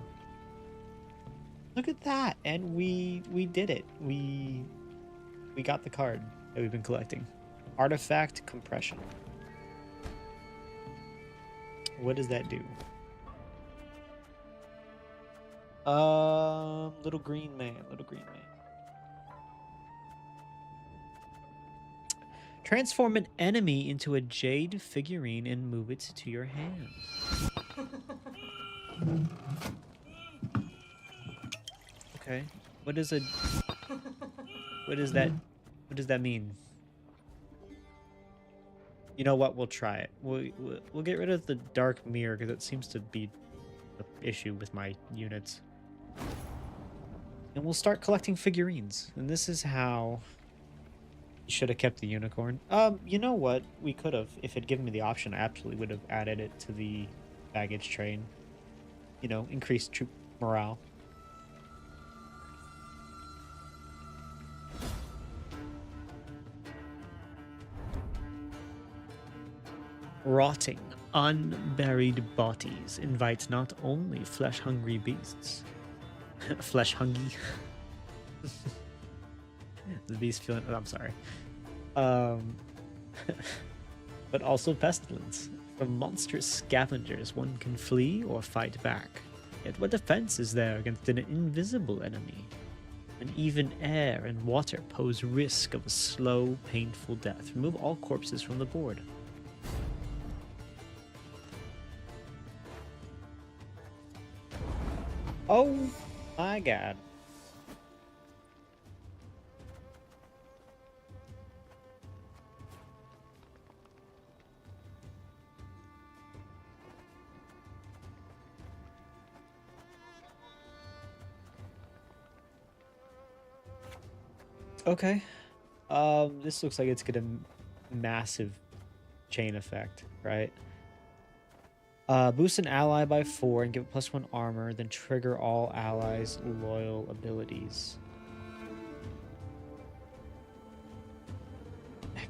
Look at that! And we did it. We got the card that we've been collecting. Artifact compression. What does that do? Little green man. Transform an enemy into a jade figurine and move it to your hand. Okay. What does that mean? You know what? We'll try it. We'll get rid of the dark mirror because it seems to be an issue with my units. And we'll start collecting figurines. And this is how you should have kept the unicorn. You know what? We could have. If it given me the option, I absolutely would have added it to the baggage train. You know, increased troop morale. Rotting, unburied bodies invites not only flesh-hungry beasts. Flesh-hungry? The beast feeling... Oh, I'm sorry. But also pestilence. From monstrous scavengers, one can flee or fight back. Yet what defense is there against an invisible enemy? And even air and water pose risk of a slow, painful death. Remove all corpses from the board. Oh my god. Okay. This looks like it's gonna massive chain effect, right? Boost an ally by 4 and give it +1 armor, then trigger all allies' loyal abilities.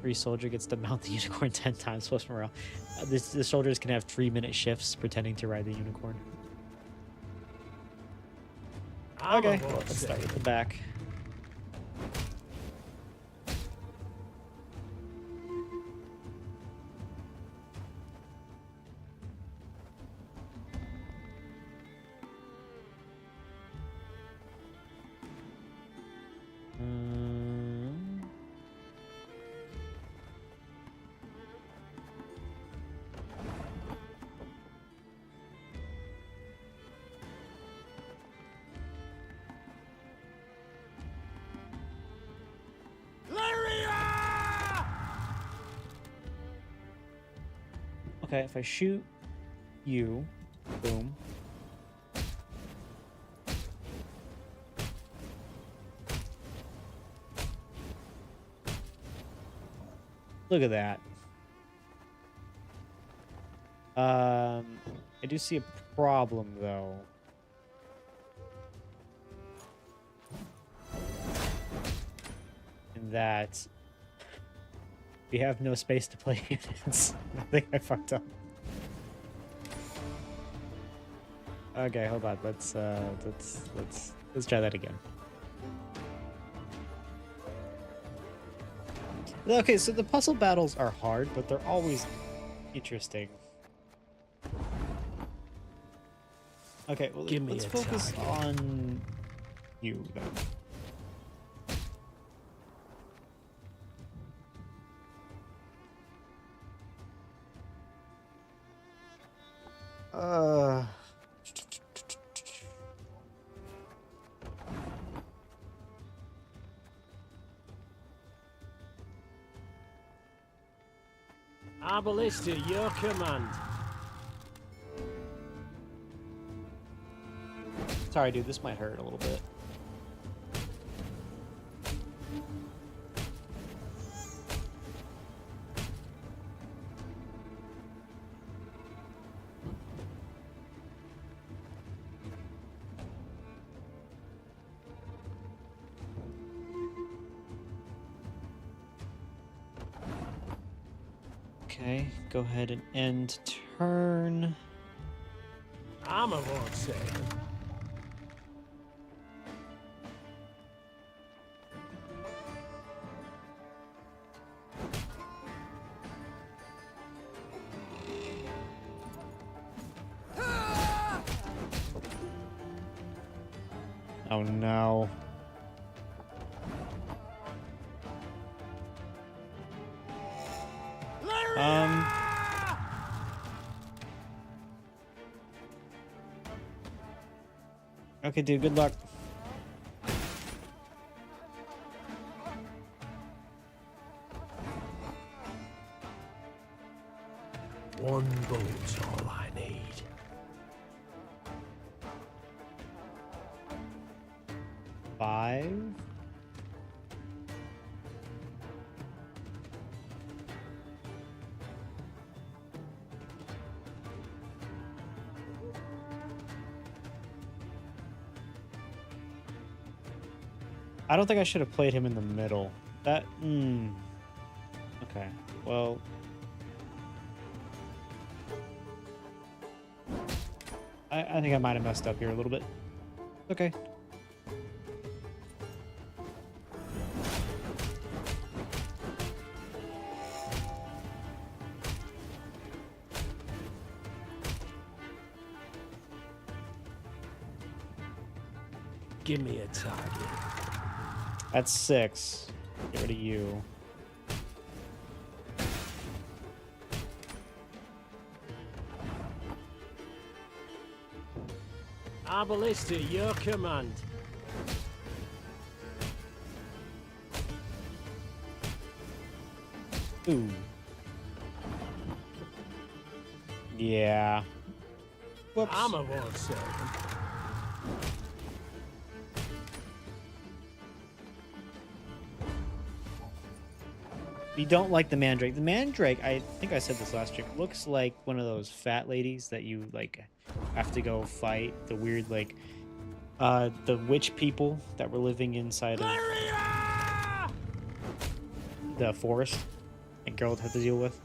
Every soldier gets to mount the unicorn 10 times plus morale. The soldiers can have 3-minute shifts pretending to ride the unicorn. Okay, well, let's start with the back. LYRIA! Okay, if I shoot you, boom. Look at that. I do see a problem though. In that we have no space to play units. I think I fucked up. Okay, hold on. Let's try that again. Okay, so the puzzle battles are hard, but they're always interesting. Okay, well, let's focus on you then. Ballista, your command. Sorry, dude, this might hurt a little bit. Okay, go ahead and end turn. I'm a won't say. Oh no. Okay, dude, good luck. One boat's all I need. Five. I don't think I should have played him in the middle. That, okay, well. I think I might have messed up here a little bit. Okay. Give me a target. That's 6. Get rid of you. Ballista, your command. Ooh. Yeah. Whoops. I'm a won't say. You don't like the mandrake. The mandrake, I think I said this last year, looks like one of those fat ladies that you like have to go fight. The weird like the witch people that were living inside of the forest. Geralt had to deal with.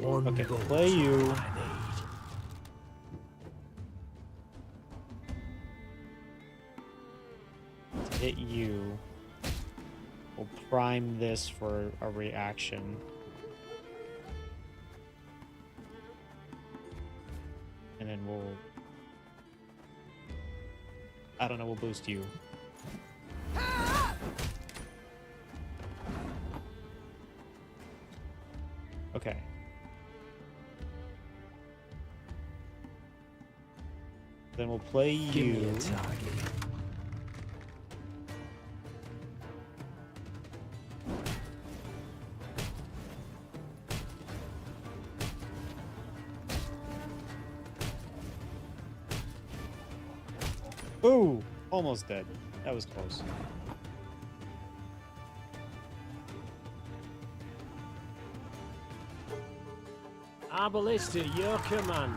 Okay, play you. To hit you. We'll prime this for a reaction. And then we'll... I don't know, we'll boost you. Okay. Then we'll play you. Ooh, almost dead. That was close. Arbalista, your command.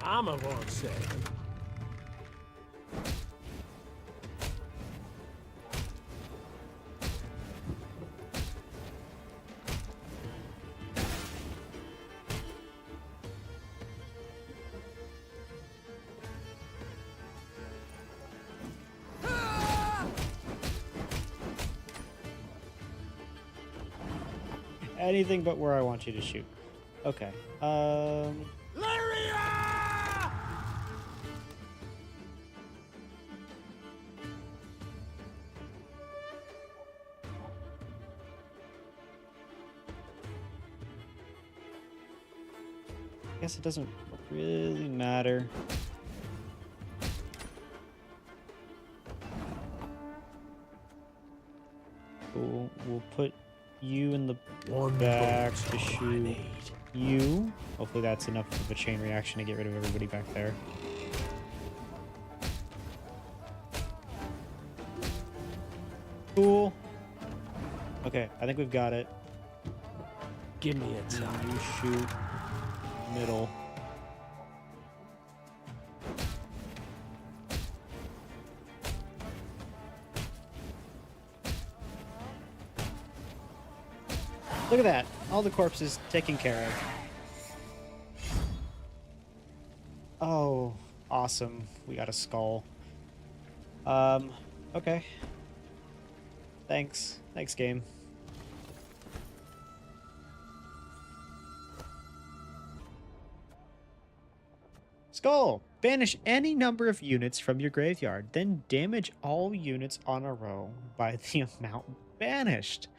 Armor won't save him. Anything but where I want you to shoot. Okay. LYRIA! I guess it doesn't really matter. Cool. We'll put you in the back to shoot you. Hopefully that's enough of a chain reaction to get rid of everybody back there. Cool. Okay, I think we've got it. Give me a time. You shoot middle. Look at that. All the corpses taken care of. Oh, awesome. We got a skull. Okay. Thanks. Thanks, game. Skull! Banish any number of units from your graveyard, then damage all units on a row by the amount banished.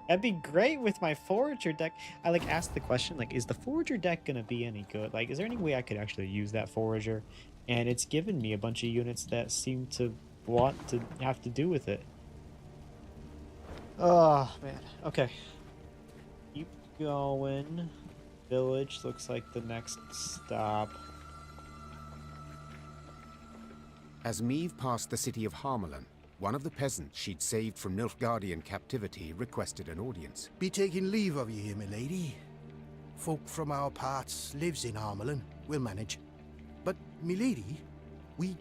That'd be great with my Forager deck. I like asked the question, like, is the Forager deck gonna be any good? Like, is there any way I could actually use that Forager? And it's given me a bunch of units that seem to want to have to do with it. Oh, man. Okay. Keep going. Village looks like the next stop. As Meve passed the city of Harmelin, one of the peasants she'd saved from Nilfgaardian captivity requested an audience. Be taking leave of you here, milady. Folk from our parts lives in Harmelin. We'll manage. But, milady, we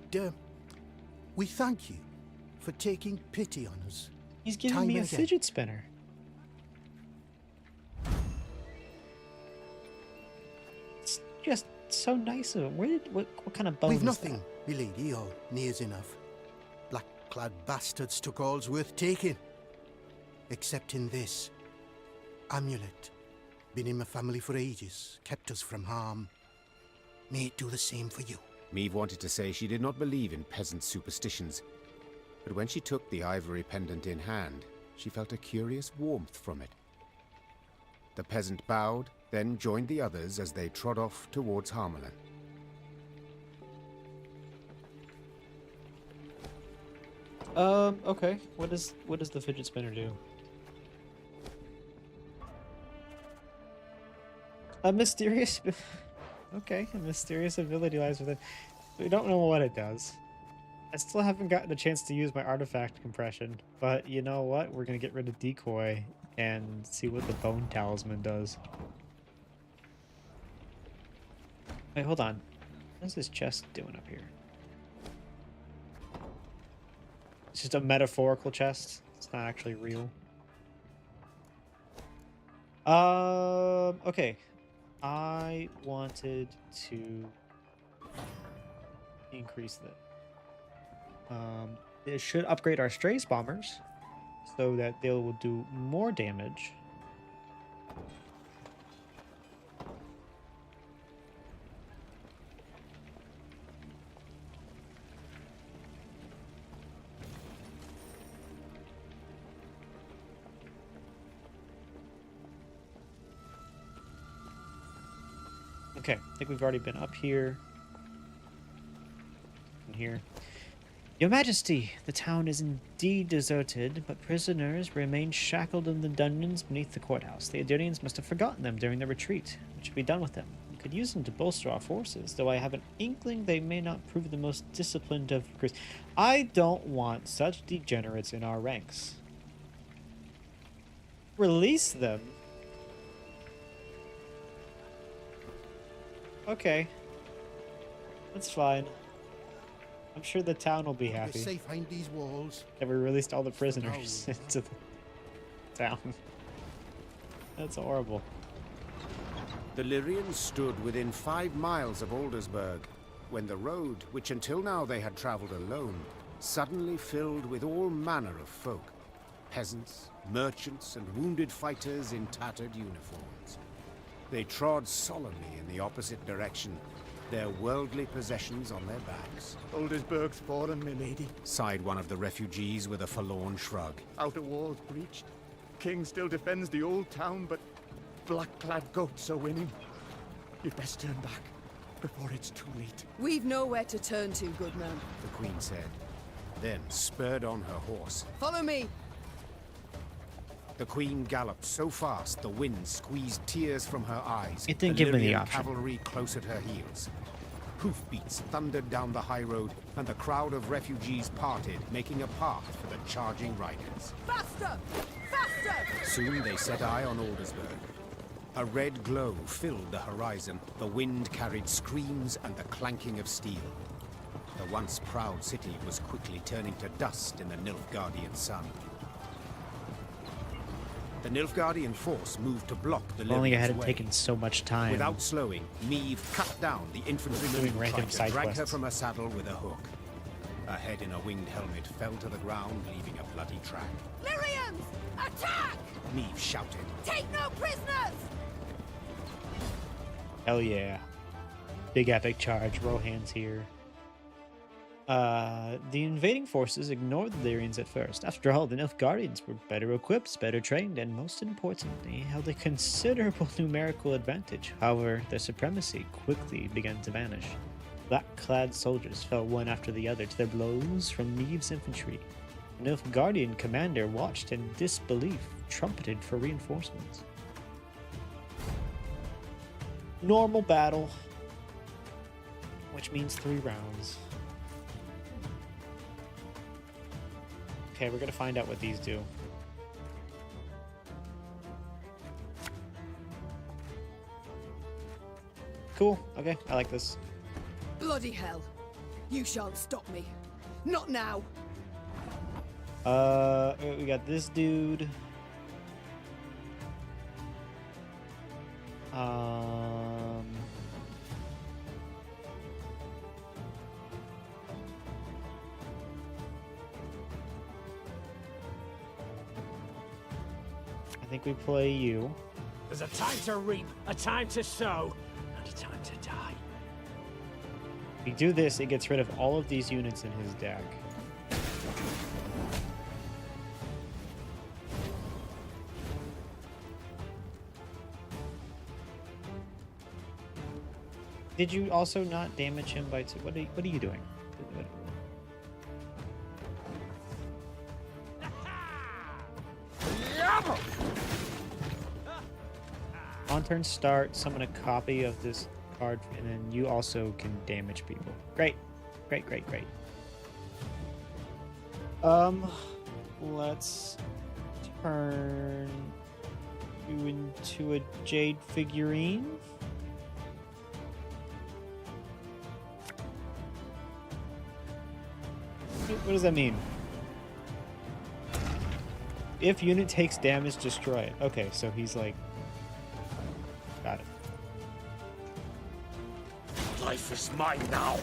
thank you for taking pity on us. He's giving me a fidget spinner. It's just so nice of him. What kind of bone We've is nothing, milady, or near's enough. Black-clad bastards took all's worth taking. Except in this. Amulet. Been in my family for ages. Kept us from harm. May it do the same for you. Meve wanted to say she did not believe in peasant superstitions, but when she took the ivory pendant in hand, she felt a curious warmth from it. The peasant bowed, then joined the others as they trod off towards Harmelin. Okay. What does the fidget spinner do? A mysterious... Okay, a mysterious ability lies within. We don't know what it does. I still haven't gotten a chance to use my artifact compression, but you know what? We're gonna get rid of decoy and see what the bone talisman does. Wait, hold on. What's this chest doing up here? It's just a metaphorical chest. It's not actually real. Okay. I wanted to increase that. It should upgrade our Strays bombers so that they will do more damage. Okay, I think we've already been up here. And here. Your Majesty, the town is indeed deserted, but prisoners remain shackled in the dungeons beneath the courthouse. The Adirians must have forgotten them during their retreat. What should be done with them? We could use them to bolster our forces, though I have an inkling they may not prove the most disciplined of recruits. I don't want such degenerates in our ranks. Release them? Okay. That's fine. I'm sure the town will be happy. We're safe behind these walls. That we released all the prisoners into the town. That's horrible. The Lyrians stood within 5 miles of Aldersburg, when the road, which until now they had traveled alone, suddenly filled with all manner of folk. Peasants, merchants, and wounded fighters in tattered uniforms. They trod solemnly in the opposite direction, their worldly possessions on their backs. Aldersburg's fallen, my lady. Sighed one of the refugees with a forlorn shrug. Outer walls breached. King still defends the old town, but black-clad goats are winning. You'd best turn back before it's too late. We've nowhere to turn to, good man. The queen said, then spurred on her horse. Follow me. The queen galloped so fast the wind squeezed tears from her eyes. It didn't give me the Illyrian option. Cavalry close at her heels. Hoofbeats thundered down the high road, and the crowd of refugees parted, making a path for the charging riders. Faster! Faster! Soon they set eye on Aldersburg. A red glow filled the horizon. The wind carried screams and the clanking of steel. The once proud city was quickly turning to dust in the Nilfgaardian sun. The Nilfgaardian force moved to block the If only it Lyrians' hadn't way. taken so much time. Without slowing, Meve cut down the infantryman Doing who random tried to side drag her quests. from her saddle with a hook. Her head in a winged helmet fell to the ground, leaving a bloody track. Lyrians! Attack! Meve shouted. Take no prisoners! Hell yeah. Big epic charge. Rohan's here. The invading forces ignored the Lyrians at first. After all, the Nilfgaardians were better equipped, better trained, and most importantly, held a considerable numerical advantage. However, their supremacy quickly began to vanish. Black-clad soldiers fell one after the other to their blows from Meve's infantry. The Nilfgaardian commander watched in disbelief, trumpeted for reinforcements. Normal battle, which means 3 rounds. Okay, we're gonna find out what these do. Cool. Okay, I like this. Bloody hell. You shan't stop me. Not now. We got this dude. I think we play you. There's a time to reap, a time to sow, and a time to die. If we do this, it gets rid of all of these units in his deck. Did you also not damage him by two? What are you doing? on turn start, summon a copy of this card, and then you also can damage people. Great. Great, great, great. Let's turn you into a jade figurine. What does that mean? If unit takes damage, destroy it. Okay, so he's like... Got it. Life is mine now.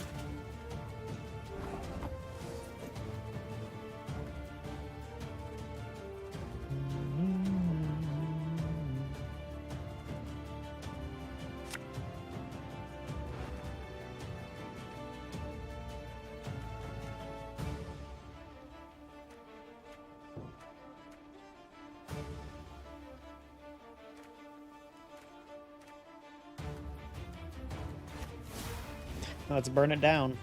Let's burn it down.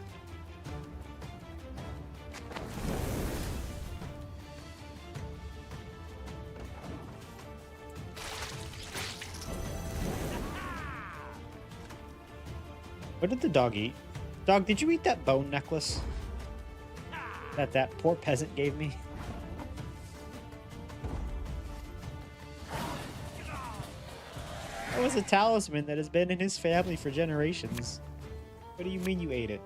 What did the dog eat? Dog, did you eat that bone necklace that poor peasant gave me? That was a talisman that has been in his family for generations. What do you mean you ate it?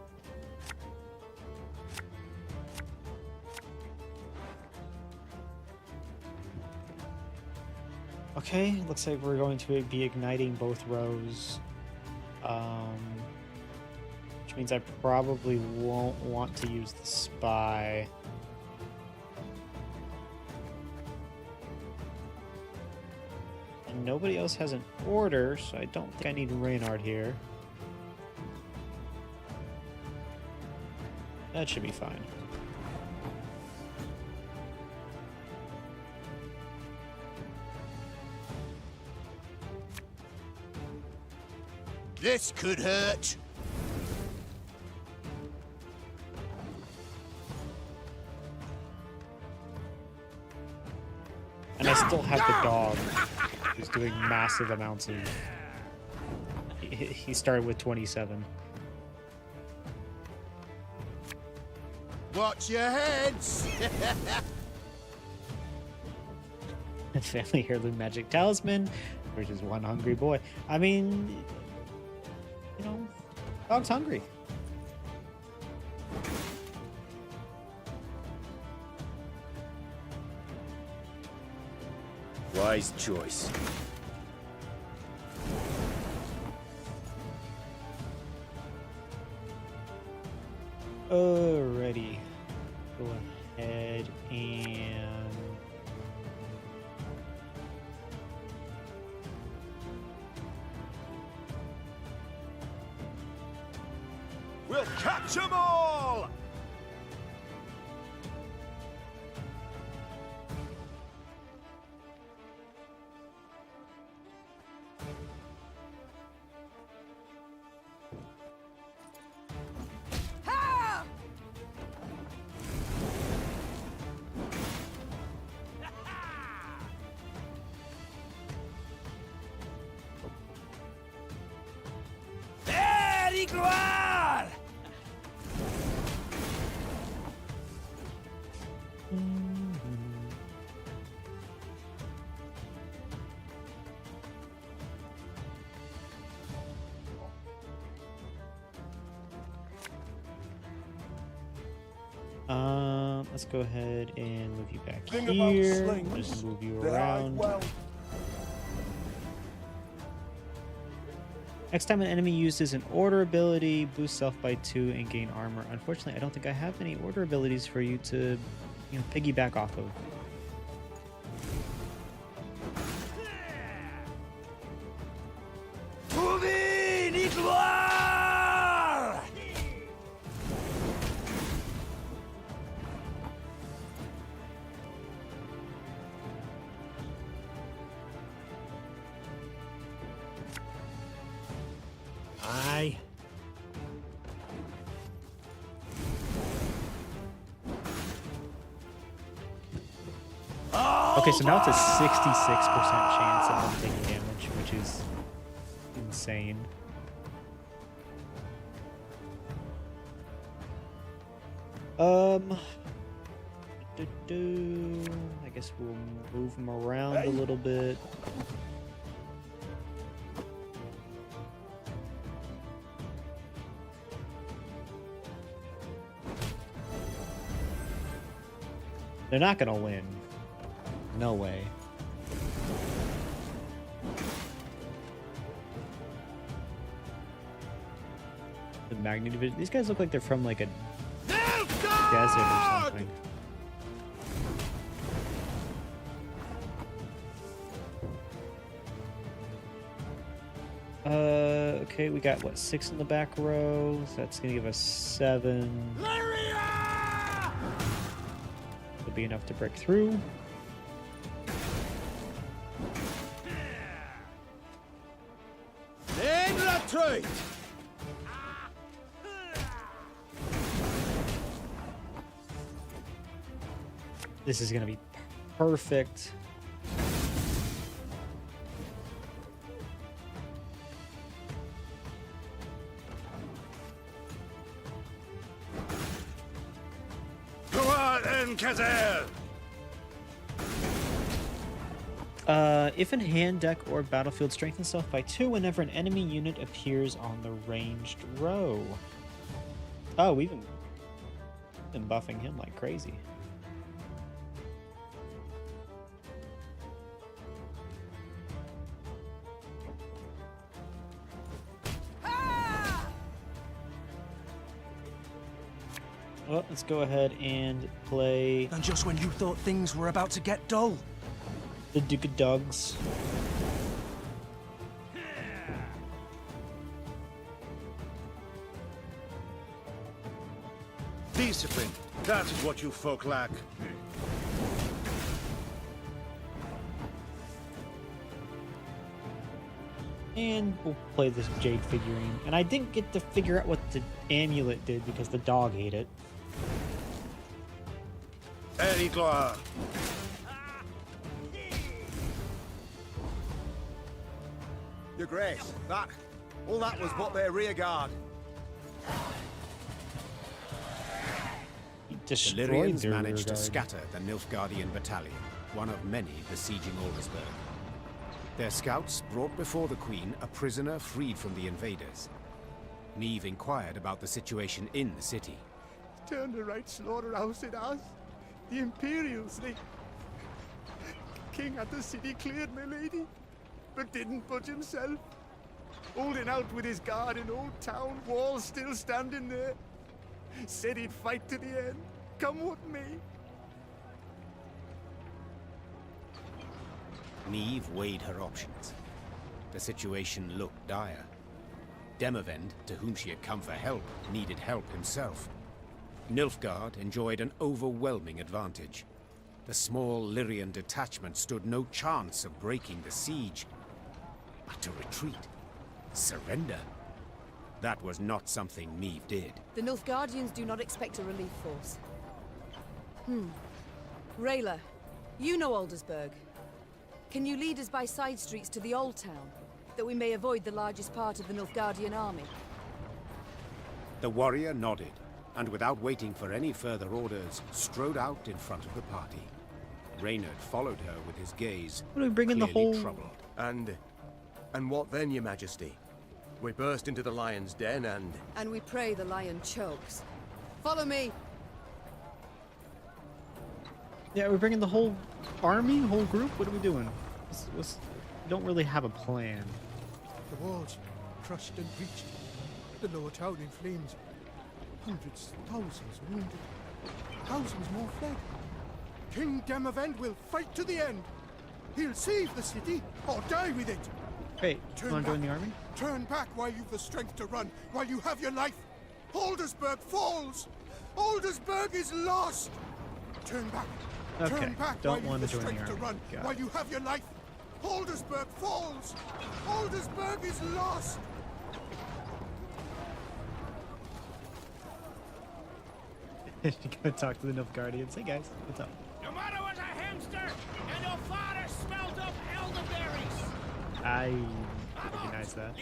Okay, looks like we're going to be igniting both rows. Which means I probably won't want to use the spy. And nobody else has an order, so I don't think I need Reynard here. That should be fine. This could hurt. And I still have the dog who's doing massive amounts of... He started with 27. Watch your heads! Family heirloom magic talisman, which is one hungry boy. I mean, you know, dog's hungry. Wise choice. Alrighty. Go ahead and... We'll catch 'em all! Gloire! Let's go ahead and move you back Thing about here. slings, Just move you they hide around. well. Next time an enemy uses an order ability, boost self by 2 and gain armor. Unfortunately, I don't think I have any order abilities for you to, you know, piggyback off of. Aye. Okay, so now it's a 66% chance of them taking damage, which is insane. I guess we'll move them around a little bit. They're not gonna win. No way. The magnitude. These guys look like they're from like a desert or something. Okay, we got what, 6 in the back row, so that's gonna give us 7. LYRIA! Will be enough to break through. In retreat! This is gonna be perfect. If in hand, deck, or battlefield, strengthen self by 2 whenever an enemy unit appears on the ranged row. Oh, we've been buffing him like crazy. Well, let's go ahead and play. And just when you thought things were about to get dull, the Duke of Dogs. Discipline. That is what you folk lack. And we'll play this Jade figurine. And I didn't get to figure out what the amulet did because the dog ate it. Eddie Gloire. Your Grace, all that was but their rear guard. He The destroyed Lyrians their managed to rearguard. scatter the Nilfgaardian battalion, one of many besieging Aldersburg. Their scouts brought before the Queen a prisoner freed from the invaders. Neve inquired about the situation in the city. Turned a right slaughterhouse it has. The Imperials, they... King had the city cleared, my lady, but didn't budge himself. Holding out with his guard in Old Town, walls still standing there. Said he'd fight to the end, come what may. Neve weighed her options. The situation looked dire. Demavend, to whom she had come for help, needed help himself. Nilfgaard enjoyed an overwhelming advantage. The small Lyrian detachment stood no chance of breaking the siege. But to retreat, surrender, that was not something Neve did. The Nilfgaardians do not expect a relief force. Rayla, you know Aldersburg. Can you lead us by side streets to the Old Town, that we may avoid the largest part of the Nilfgaardian army? The warrior nodded, and without waiting for any further orders, strode out in front of the party. Reynard followed her with his gaze, What do we bring in the clearly whole... troubled. And what then, your majesty? We burst into the lion's den and... And we pray the lion chokes. Follow me! Yeah, we're bringing the whole army, whole group? What are we doing? We don't really have a plan. The walls crushed and breached. The lower town in flames. Hundreds, thousands wounded. Thousands more fled. King Demavend will fight to the end. He'll save the city or die with it. Hey, you want to join the army? Turn back while you've the strength to run, while you have your life. Aldersburg falls. Aldersburg is lost. Turn back. Okay, Turn back don't while want you've to the join the strength to army. run, Got while it. you have your life. Aldersburg falls. Aldersburg is lost. You gotta talk to the Nilfgaardians. Hey guys, what's up? your mother was a hamster, and your father smelled up elderberries. I recognize that.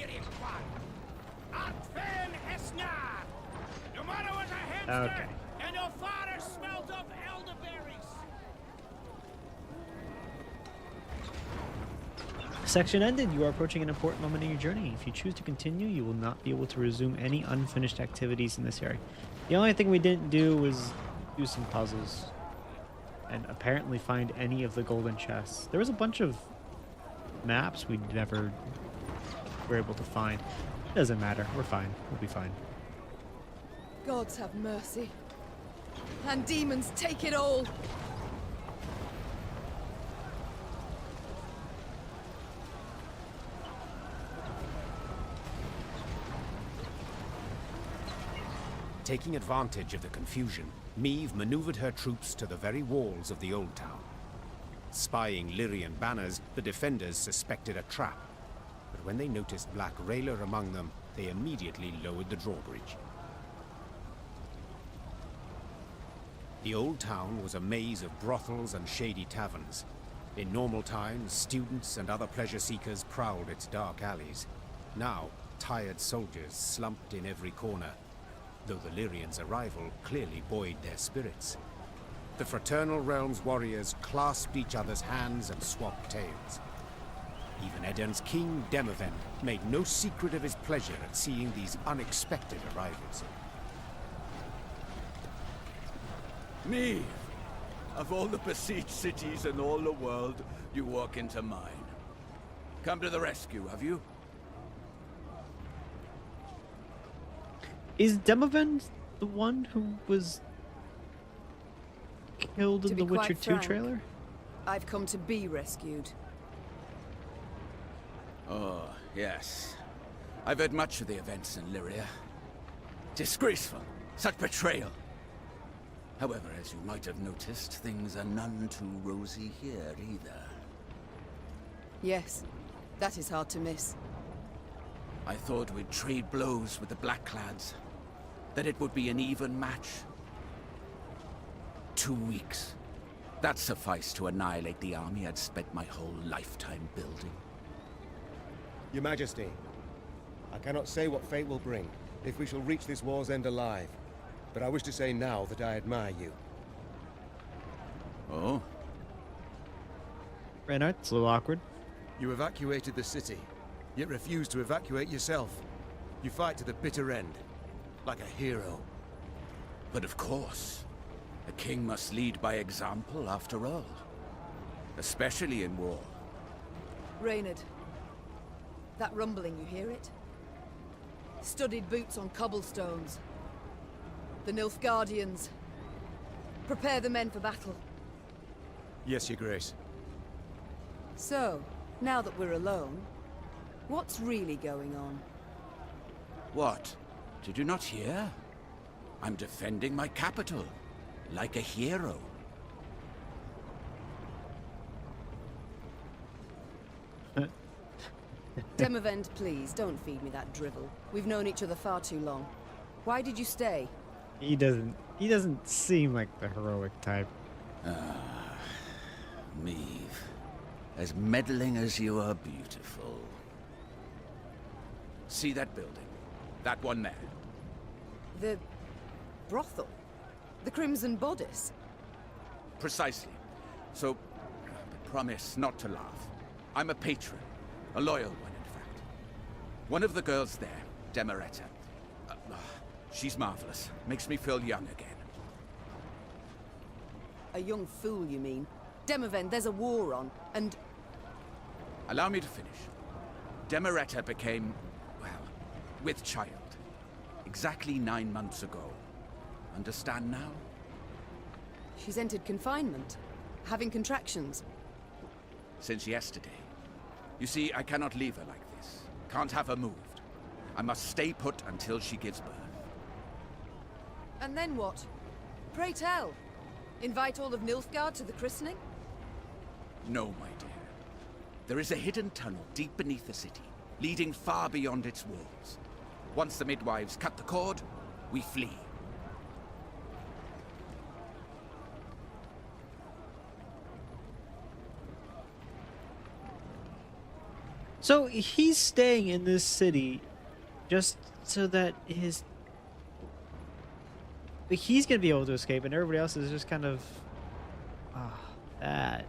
Okay. And your father smelled of elderberries. Section ended. You are approaching an important moment in your journey. If you choose to continue, you will not be able to resume any unfinished activities in this area. The only thing we didn't do was do some puzzles and apparently find any of the golden chests. There was a bunch of maps we never were able to find. It doesn't matter. We're fine. We'll be fine. Gods have mercy. And demons take it all. Taking advantage of the confusion, Meve maneuvered her troops to the very walls of the old town. Spying Lyrian banners, the defenders suspected a trap. But when they noticed Black Railer among them, they immediately lowered the drawbridge. The old town was a maze of brothels and shady taverns. In normal times, students and other pleasure seekers prowled its dark alleys. Now, tired soldiers slumped in every corner, though the Lyrians' arrival clearly buoyed their spirits. The Fraternal Realms warriors clasped each other's hands and swapped tales. Even Eden's king, Demavend, made no secret of his pleasure at seeing these unexpected arrivals. Me! Of all the besieged cities in all the world, you walk into mine. Come to the rescue, have you? Is Demavend the one who was killed in the Witcher 2 trailer? I've come to be rescued. Oh, yes. I've heard much of the events in Lyria. Disgraceful. Such betrayal. However, as you might have noticed, things are none too rosy here either. Yes, that is hard to miss. I thought we'd trade blows with the Blackclads. That it would be an even match. 2 weeks. That sufficed to annihilate the army I'd spent my whole lifetime building. Your Majesty, I cannot say what fate will bring, if we shall reach this war's end alive. But I wish to say now that I admire you. Oh? Reynard, it's a little awkward. You evacuated the city, yet refused to evacuate yourself. You fight to the bitter end, like a hero. But of course, a king must lead by example after all. Especially in war. Reynard, that rumbling, you hear it? Studded boots on cobblestones. The Nilfgaardians. Prepare the men for battle. Yes, Your Grace. So, now that we're alone, what's really going on? What? Did you not hear? I'm defending my capital, like a hero. Demavend, please, don't feed me that drivel. We've known each other far too long. Why did you stay? He doesn't seem like the heroic type. Meve. As meddling as you are beautiful. See that building? That one there. The brothel? The Crimson Bodice? Precisely. So, promise not to laugh. I'm a patron. A loyal one, in fact. One of the girls there, Demeretta. She's marvelous. Makes me feel young again. A young fool, you mean? Demavend, there's a war on, and... Allow me to finish. Demeretta became, well, with child. Exactly 9 months ago. Understand now? She's entered confinement. Having contractions. Since yesterday. You see, I cannot leave her like this. Can't have her moved. I must stay put until she gives birth. And then what? Pray tell. Invite all of Nilfgaard to the christening? No, my dear. There is a hidden tunnel deep beneath the city, leading far beyond its walls. Once the midwives cut the cord, we flee. So he's staying in this city just so that he's gonna be able to escape, and everybody else is just kind of that.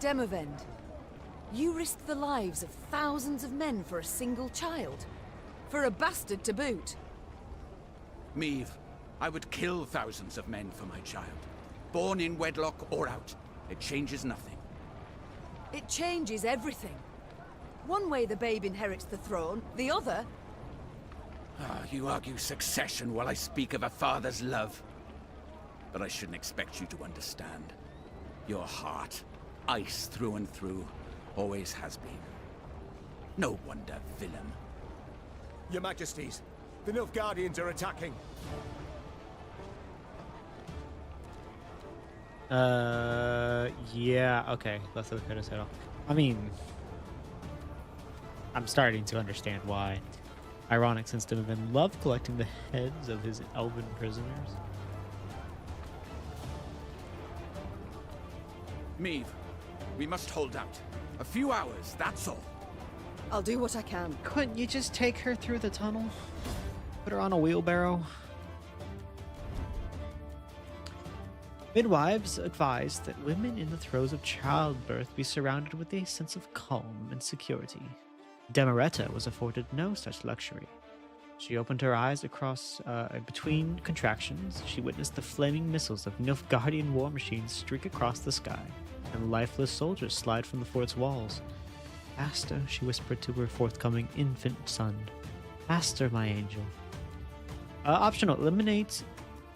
Demavend, you risked the lives of thousands of men for a single child. For a bastard to boot. Meve, I would kill thousands of men for my child. Born in wedlock or out. It changes nothing. It changes everything. One way the babe inherits the throne, the other... You argue succession while I speak of a father's love. But I shouldn't expect you to understand. Your heart, ice through and through, always has been. No wonder, villain. Your Majesties, the Nilfgaardians are attacking. Yeah, okay. Let's look at his head off. I mean, I'm starting to understand why. Ironic, since Demavend loved collecting the heads of his elven prisoners. Meve, we must hold out. A few hours, that's all. I'll do what I can. Couldn't you just take her through the tunnel? Put her on a wheelbarrow? Midwives advised that women in the throes of childbirth be surrounded with a sense of calm and security. Demeretta was afforded no such luxury. She opened her eyes across between contractions. She witnessed the flaming missiles of Nilfgaardian war machines streak across the sky, and lifeless soldiers slide from the fort's walls. Asta, she whispered to her forthcoming infant son. Asta, my angel. Optional, eliminate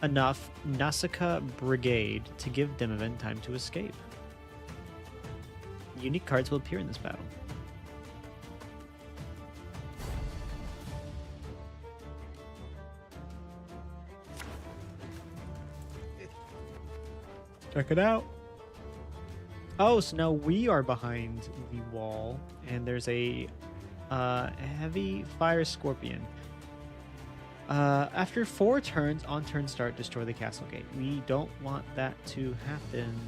enough Nausicaa Brigade to give Demavend time to escape. Unique cards will appear in this battle. Check it out. Oh, so now we are behind the wall, and there's a heavy fire scorpion. After 4 turns, on turn start, destroy the castle gate. We don't want that to happen.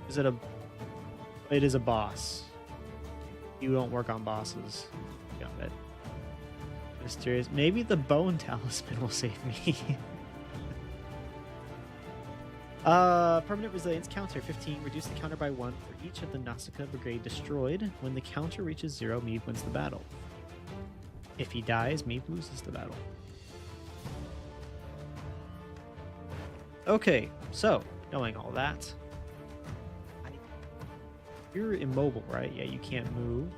Is it a... It is a boss. You don't work on bosses. Got it. Mysterious. Maybe the bone talisman will save me. Permanent resilience counter 15. Reduce the counter by 1 for each of the Nausicaa Brigade destroyed. When the counter reaches 0, Meave wins the battle. If he dies, Meave loses the battle. Okay, so knowing all that, you're immobile, right? Yeah, you can't move.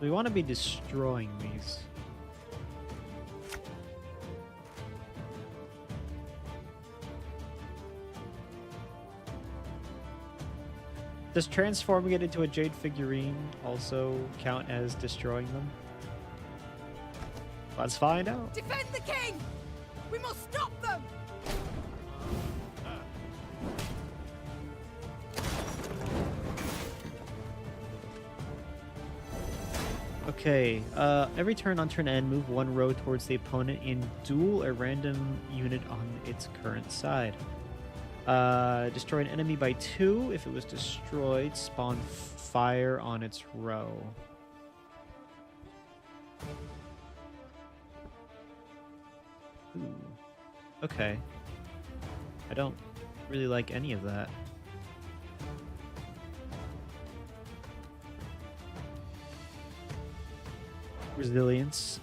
We want to be destroying these. Does transforming it into a jade figurine also count as destroying them? Let's find out. Defend the king! We must stop them! Okay, every turn on turn end, move 1 row towards the opponent and duel a random unit on its current side. Destroy an enemy by 2. If it was destroyed, spawn fire on its row. Ooh. Okay. I don't really like any of that. Resilience.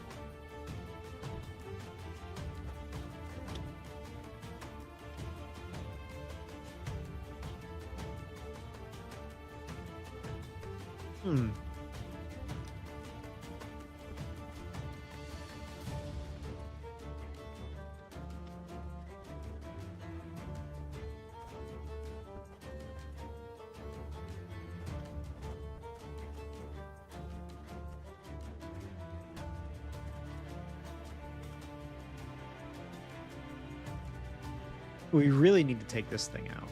We really need to take this thing out.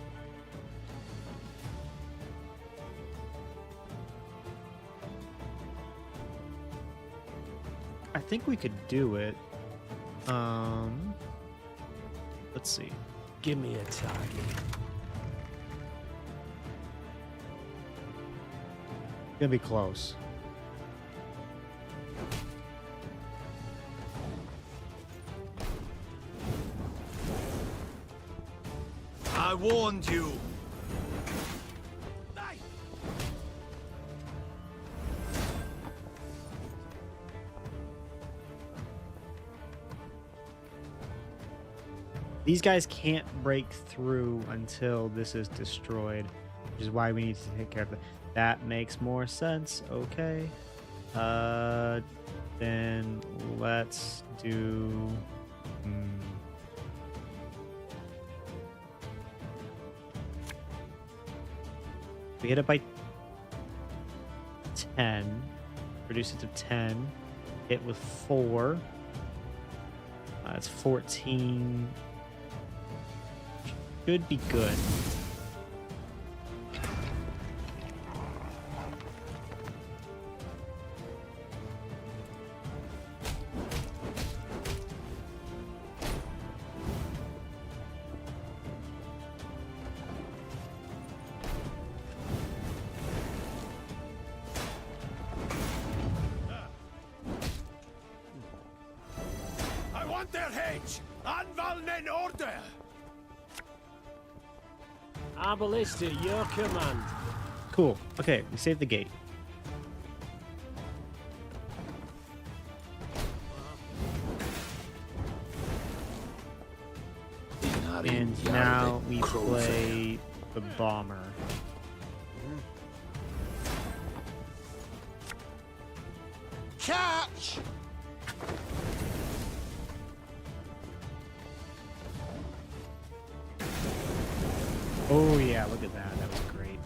I think we could do it. Let's see. Give me a target. Gonna be close. I warned you. These guys can't break through until this is destroyed, which is why we need to take care of it. That makes more sense. Okay. Then let's do... We hit it by 10. Reduce it to 10. Hit with 4. That's 14. Should be good. I want their heads! Anvalnen order! Our ballista, your command. Cool. Okay, we saved the gate. And now we play the bomber. Catch! Oh yeah, look at that. That was great.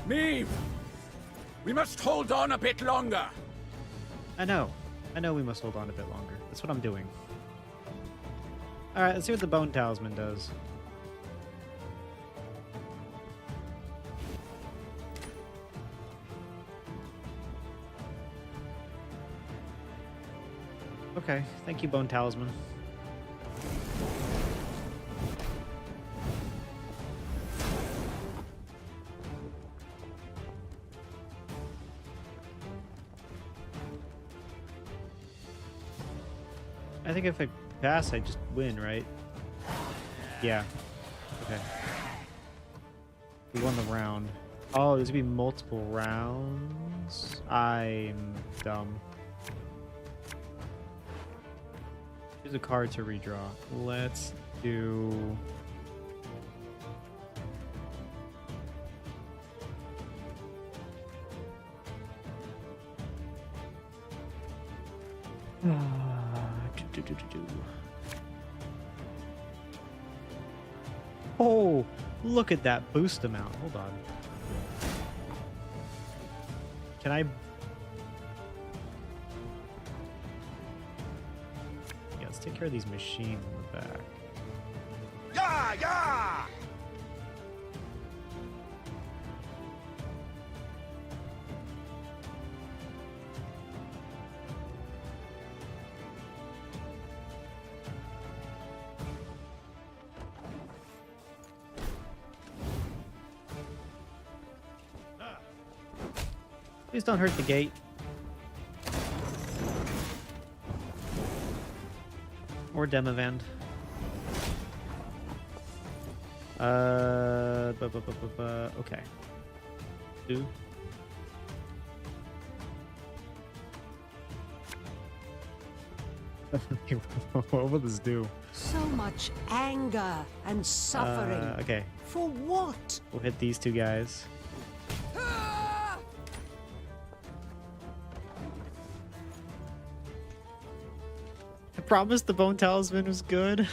Meve! We must hold on a bit longer. I know we must hold on a bit longer. That's what I'm doing. Alright, let's see what the Bone Talisman does. Okay, thank you, Bone Talisman. I think if I pass, I just win, right? Yeah. Okay. We won the round. Oh, there's gonna be multiple rounds? I'm dumb. Here's a card to redraw. Let's do... Oh, look at that boost amount. Hold on. Can I... Yeah, let's take care of these machines in the back. Yeah, yeah! Please don't hurt the gate. Or Demavend. Okay. 2. What will this do? So much anger and suffering. Okay. For what? We'll hit these 2 guys. I promised the Bone Talisman was good.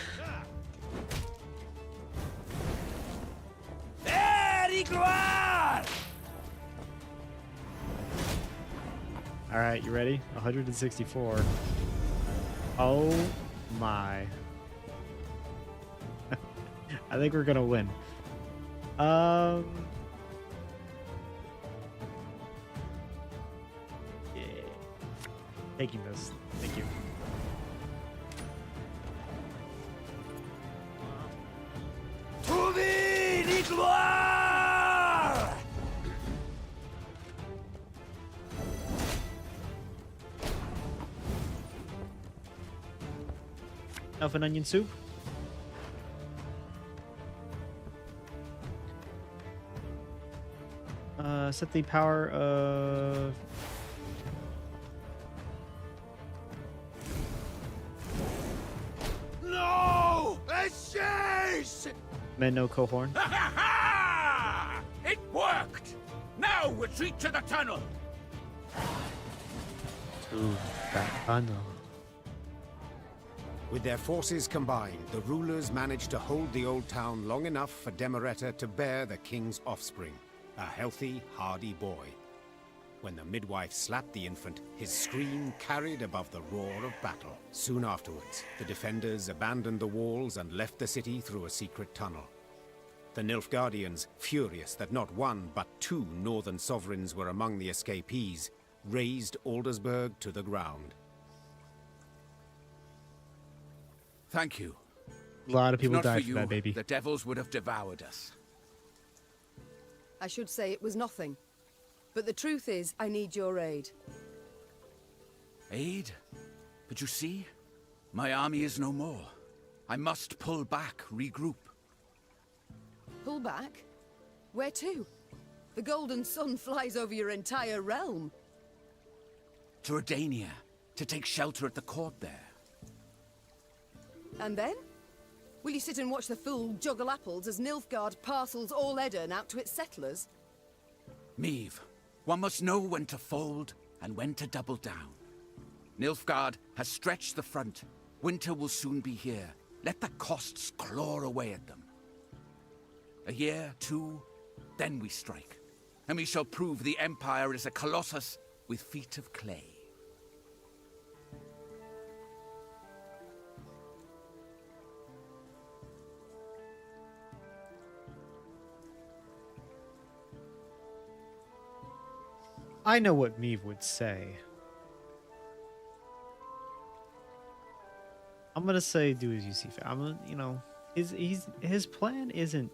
Alright, you ready? 164. Oh my. I think we're gonna win. Yeah. Taking this. Thank you. To the gloire! Elf and onion soup. Set the power of No! A chase! Menno Cohorn. Ha ha ha! It worked! Now retreat to the tunnel! To that tunnel. With their forces combined, the rulers managed to hold the old town long enough for Demereta to bear the king's offspring, a healthy, hardy boy. When the midwife slapped the infant, his scream carried above the roar of battle. Soon afterwards, the defenders abandoned the walls and left the city through a secret tunnel. The Nilfgaardians, furious that not one but two northern sovereigns were among the escapees, razed Aldersburg to the ground. Thank you. A lot of people If not died for for you, that baby. the devils would have devoured us. I should say it was nothing. But the truth is, I need your aid. Aid? But you see, my army is no more. I must pull back, regroup. Pull back? Where to? The golden sun flies over your entire realm. To Redania, to take shelter at the court there. And then? Will you sit and watch the fool juggle apples as Nilfgaard parcels all Edirn out to its settlers? Meve, one must know when to fold and when to double down. Nilfgaard has stretched the front. Winter will soon be here. Let the costs claw away at them. A year, two, then we strike. And we shall prove the Empire is a colossus with feet of clay. I know what Meve would say. I'm gonna say do as you see fit. I'm gonna, you know, his plan isn't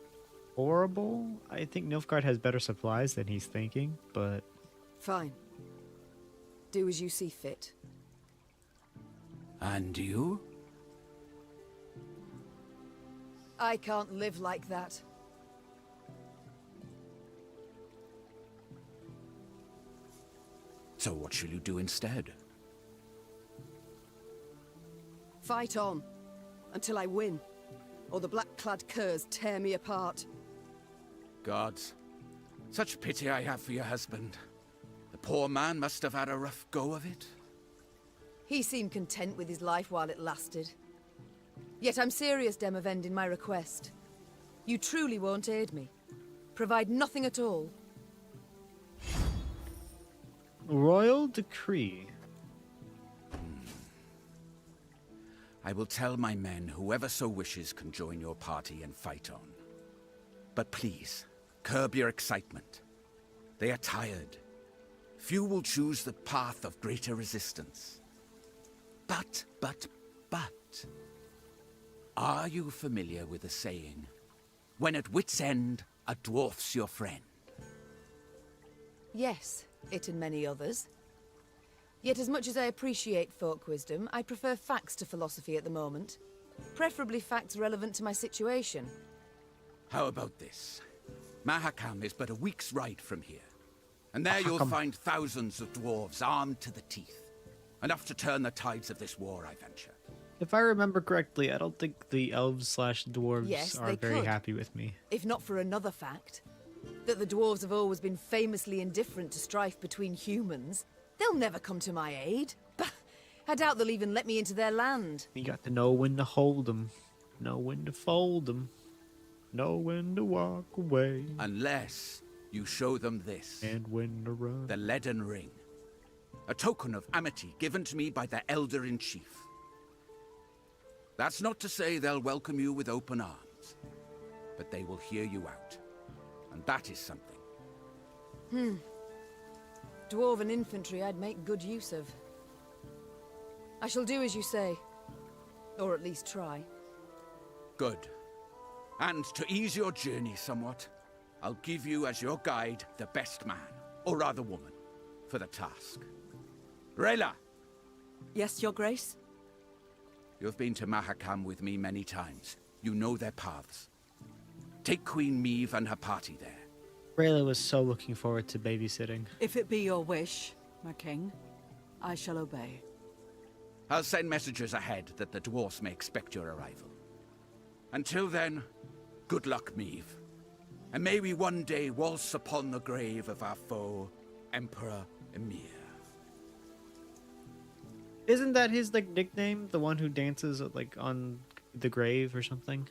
horrible. I think Nilfgaard has better supplies than he's thinking, but Fine. Do as you see fit. And you? I can't live like that. So what shall you do instead? Fight on. Until I win. Or the black-clad curs tear me apart. Gods, such pity I have for your husband. The poor man must have had a rough go of it. He seemed content with his life while it lasted. Yet I'm serious, Demavend, in my request. You truly won't aid me. Provide nothing at all. royal decree. I will tell my men whoever so wishes can join your party and fight on. But please, curb your excitement. They are tired. Few will choose the path of greater resistance. But, are you familiar with the saying, when at wit's end, a dwarf's your friend? Yes, it and many others. Yet as much as I appreciate folk wisdom, I prefer facts to philosophy at the moment. Preferably facts relevant to my situation. How about this? Mahakam is but a week's ride from here. And there you'll find thousands of dwarves armed to the teeth. Enough to turn the tides of this war, I venture. If I remember correctly, I don't think the elves/dwarves Yes, are they very could. happy with me. If not for another fact, that the dwarves have always been famously indifferent to strife between humans. They'll never come to my aid. Bah, I doubt they'll even let me into their land. You got to know when to hold them, know when to fold them, know when to walk away. Unless you show them this. And when to run. The leaden ring. A token of amity given to me by the Elder-in-Chief. That's not to say they'll welcome you with open arms, but they will hear you out. And that is something. Dwarven infantry I'd make good use of. I shall do as you say. Or at least try. Good. And to ease your journey somewhat, I'll give you as your guide the best man, or rather woman, for the task. Rayla! Yes, Your Grace? You've been to Mahakam with me many times. You know their paths. Take Queen Meve and her party there. Rayla was so looking forward to babysitting. If it be your wish, my king, I shall obey. I'll send messengers ahead that the dwarfs may expect your arrival. Until then, good luck, Meve. And may we one day waltz upon the grave of our foe, Emperor Emir. Isn't that his like nickname? The one who dances like on the grave or something?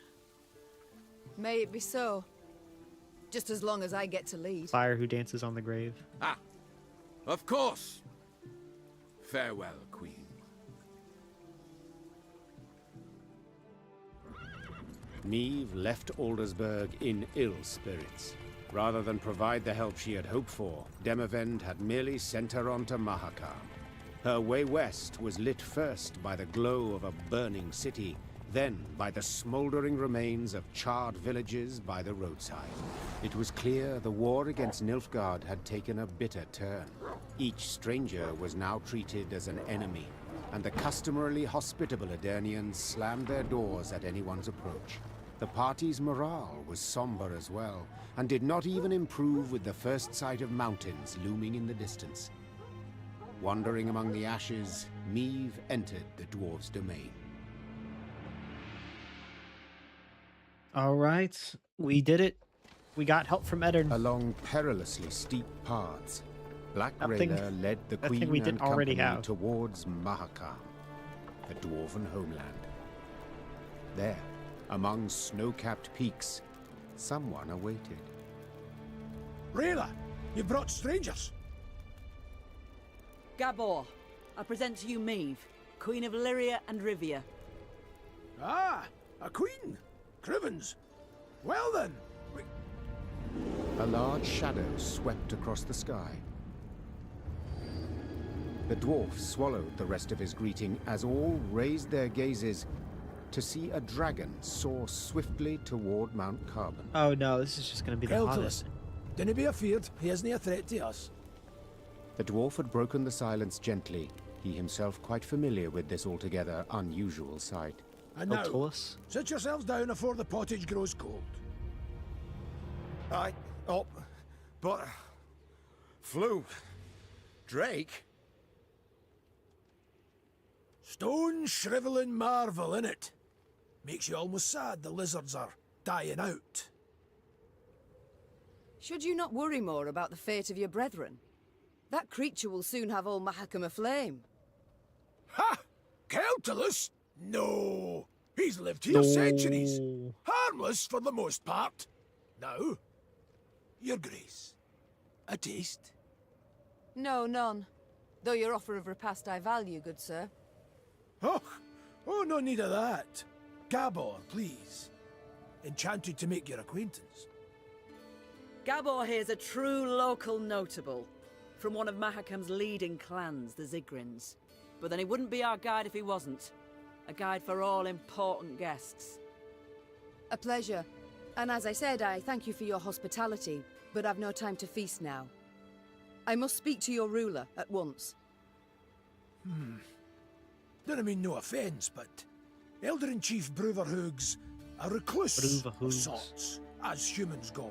May it be so. Just as long as I get to lead. Fire who dances on the grave. Ah, of course. Farewell, Queen. Meve left Aldersburg in ill spirits. Rather than provide the help she had hoped for, Demavend had merely sent her on to Mahakam. Her way west was lit first by the glow of a burning city, then by the smoldering remains of charred villages by the roadside. It was clear the war against Nilfgaard had taken a bitter turn. Each stranger was now treated as an enemy, and the customarily hospitable Aedirnians slammed their doors at anyone's approach. The party's morale was somber as well, and did not even improve with the first sight of mountains looming in the distance. Wandering among the ashes, Meve entered the dwarves' domain. All right, we did it. We got help from Eddard. Along perilously steep paths, Black That Rayla led the that thing Queen we and didn't already company have. towards Mahakam, the dwarven homeland. There, among snow-capped peaks, someone awaited. Rayla, you brought strangers. Gabor, I present to you Meve, Queen of Lyria and Rivia. Ah, a queen. Crivens. Well then, A large shadow swept across the sky. The dwarf swallowed the rest of his greeting as all raised their gazes to see a dragon soar swiftly toward Mount Carbon. Oh no, this is just going to be the Keltus. hottest. Dinna be afeard, he isn't a threat to us. The dwarf had broken the silence gently, he himself quite familiar with this altogether unusual sight. And now, sit yourselves down afore the pottage grows cold. Aye, up. But... Flew. Drake? Stone shriveling marvel, innit? Makes you almost sad the lizards are dying out. Should you not worry more about the fate of your brethren? That creature will soon have all Mahakam aflame. Ha! Keltulus? No! He's lived here centuries. Harmless for the most part. Now, Your Grace, a taste? No, none. Though your offer of repast I value, good sir. Oh, no need of that. Gabor, please. Enchanted to make your acquaintance. Gabor here's a true local notable, from one of Mahakam's leading clans, the Zigrins. But then he wouldn't be our guide if he wasn't. A guide for all important guests. A pleasure. And as I said, I thank you for your hospitality, but I've no time to feast now. I must speak to your ruler at once. Don't mean no offence, but Elder-in-Chief Bruverhoog's a recluse of sorts, as humans go.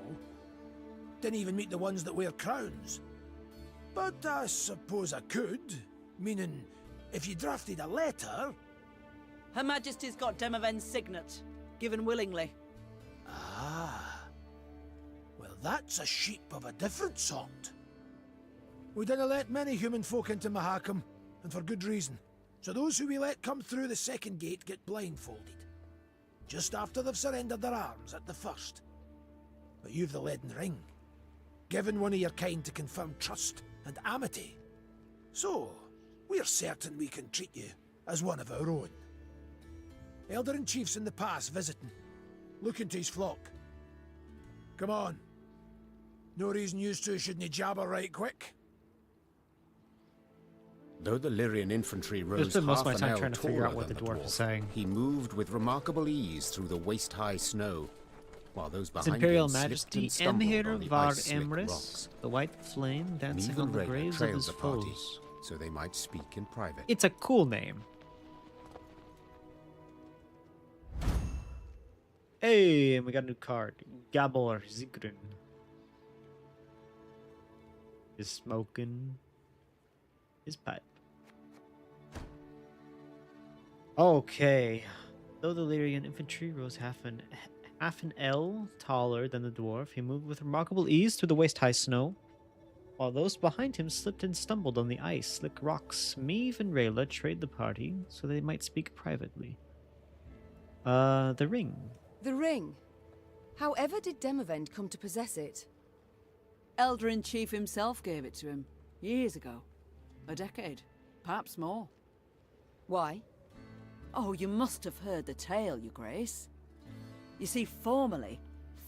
Didn't even meet the ones that wear crowns. But I suppose I could, meaning if you drafted a letter... Her Majesty's got Demavend's signet, given willingly. Ah. Well, that's a sheep of a different sort. We didn't let many human folk into Mahakam, and for good reason. So those who we let come through the second gate get blindfolded. Just after they've surrendered their arms at the first. But you've the leaden ring. Given one of your kind to confirm trust and amity. So, we're certain we can treat you as one of our own. Elder and chief's in the pass visiting. Looking to his flock. Come on. No reason you two shouldn't jabber right quick. Though the Lyrian infantry rose spend most of half my an time ell trying to figure out taller what than the dwarf is dwarf, saying. he moved with remarkable ease through the waist-high snow, while those His behind Imperial him slipped Majesty and stumbled Emhyr on the Var ice-slick Emrys, rocks. the white flame dancing Neve on and the Rhaegar graves of trailed his the party, foes. so they might speak in private. It's a cool name. Hey, and we got a new card. Gabor Zigrin is smoking his pipe. Okay. Though the Lyrian infantry rose half an ell taller than the dwarf, he moved with remarkable ease through the waist-high snow, while those behind him slipped and stumbled on the ice, slick rocks. Meave and Rayla trade the party so they might speak privately. The ring. The ring. However did Demavend come to possess it? Elder-in-Chief himself gave it to him, years ago. A decade, perhaps more. Why? Oh, you must have heard the tale, Your Grace. You see, formerly,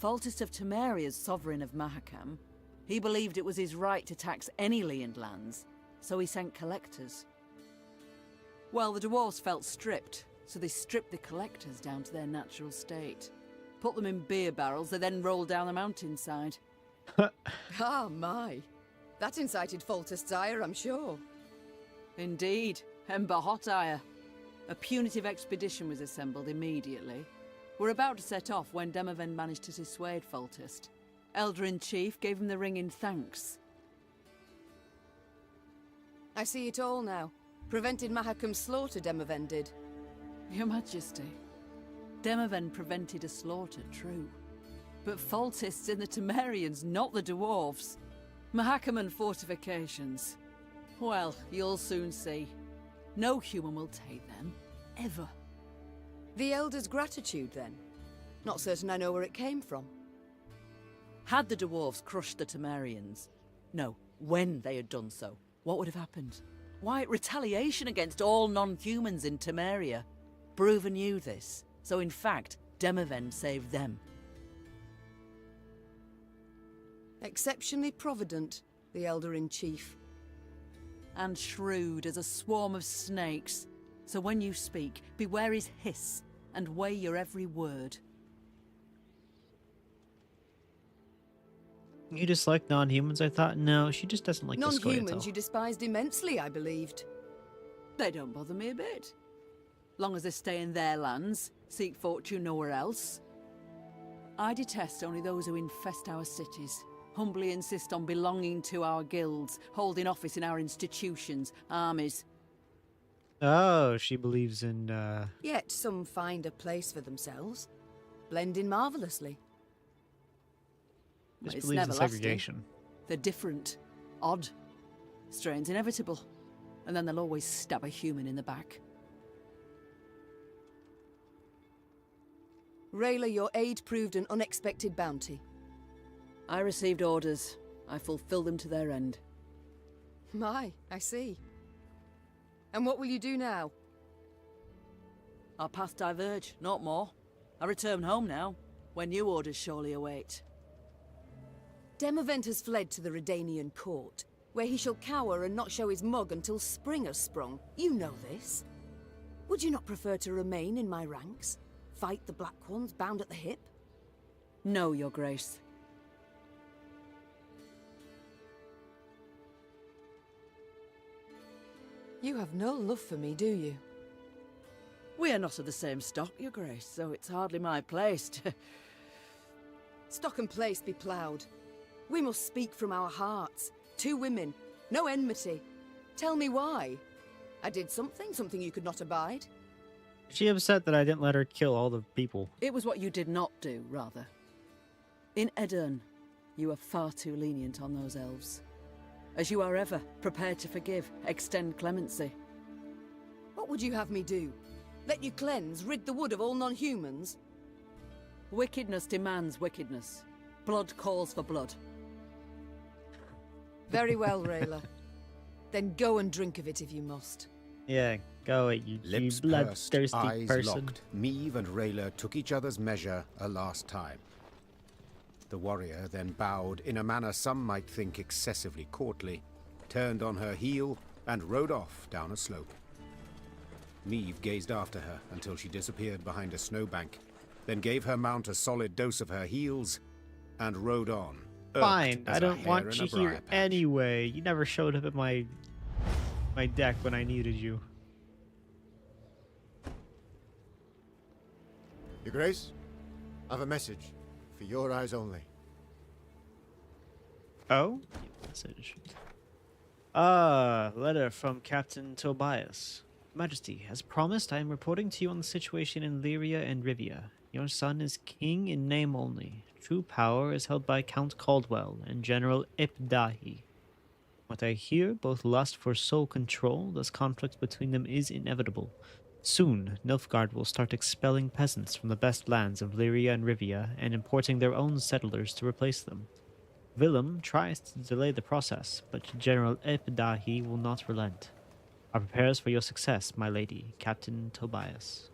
Foltest of Temeria's sovereign of Mahakam, he believed it was his right to tax any Leand lands, so he sent collectors. Well, the dwarves felt stripped, so they stripped the collectors down to their natural state. Put them in beer barrels, they then rolled down the mountainside. Ah, my. That incited Foltest's ire, I'm sure. Indeed, Ember hot ire. A punitive expedition was assembled immediately. We're about to set off when Demavend managed to dissuade Foltest. Elder-in-Chief gave him the ring in thanks. I see it all now. Prevented Mahakam's slaughter, Demavend did. Your Majesty, Demavend prevented a slaughter, true. But Foltest's in the Temerians, not the dwarves. Mahakam and fortifications. Well, you'll soon see. No human will take them, ever. The Elder's gratitude, then? Not certain I know where it came from. Had the dwarves crushed the Temerians, no, when they had done so, what would have happened? Why, retaliation against all non-humans in Temeria. Bruven knew this, so in fact, Demavend saved them. Exceptionally provident, the Elder-in-Chief. And shrewd as a swarm of snakes. So when you speak, beware his hiss, and weigh your every word. You dislike non-humans, I thought? No, she just doesn't like the Non-humans you despised immensely, I believed. They don't bother me a bit. Long as they stay in their lands, seek fortune nowhere else. I detest only those who infest our cities, humbly insist on belonging to our guilds, holding office in our institutions, armies. Oh, she believes in, Yet some find a place for themselves, blend in marvelously. just It's believes in never lasting. segregation. They're different, odd, strain's inevitable, and then they'll always stab a human in the back. Rayla, your aid proved an unexpected bounty. I received orders. I fulfilled them to their end. My, I see. And what will you do now? Our paths diverge, not more. I return home now, where new orders surely await. Demavend has fled to the Redanian court, where he shall cower and not show his mug until spring has sprung. You know this. Would you not prefer to remain in my ranks? Fight the Black Ones bound at the hip? No, Your Grace. You have no love for me, do you? We are not of the same stock, Your Grace, so it's hardly my place to... Stock and place be ploughed. We must speak from our hearts. Two women, no enmity. Tell me why. I did something you could not abide. Is she upset that I didn't let her kill all the people? It was what you did not do, rather. In Edirn, you are far too lenient on those elves. As you are ever, prepared to forgive, extend clemency. What would you have me do? Let you cleanse, rid the wood of all non-humans? Wickedness demands wickedness. Blood calls for blood. Very well, Rayla. Then go and drink of it if you must. Yeah, Go at you Lips pursed, bloodthirsty eyes person. locked, Meve and Rayla took each other's measure a last time. The warrior then bowed in a manner some might think excessively courtly, turned on her heel, and rode off down a slope. Meve gazed after her until she disappeared behind a snowbank, then gave her mount a solid dose of her heels, and rode on. Fine, as I a don't hare want in you a briar here patch. anyway. You never showed up at my deck when I needed you. Your Grace, I've a message for your eyes only. Oh? Message. Letter from Captain Tobias. Majesty, as promised, I am reporting to you on the situation in Lyria and Rivia. Your son is king in name only. True power is held by Count Caldwell and General Ipdahi. What I hear, both lust for soul control, thus conflict between them is inevitable. Soon, Nilfgaard will start expelling peasants from the best lands of Lyria and Rivia and importing their own settlers to replace them. Willem tries to delay the process, but General Ipdahi will not relent. I prepare us for your success, my lady, Captain Tobias.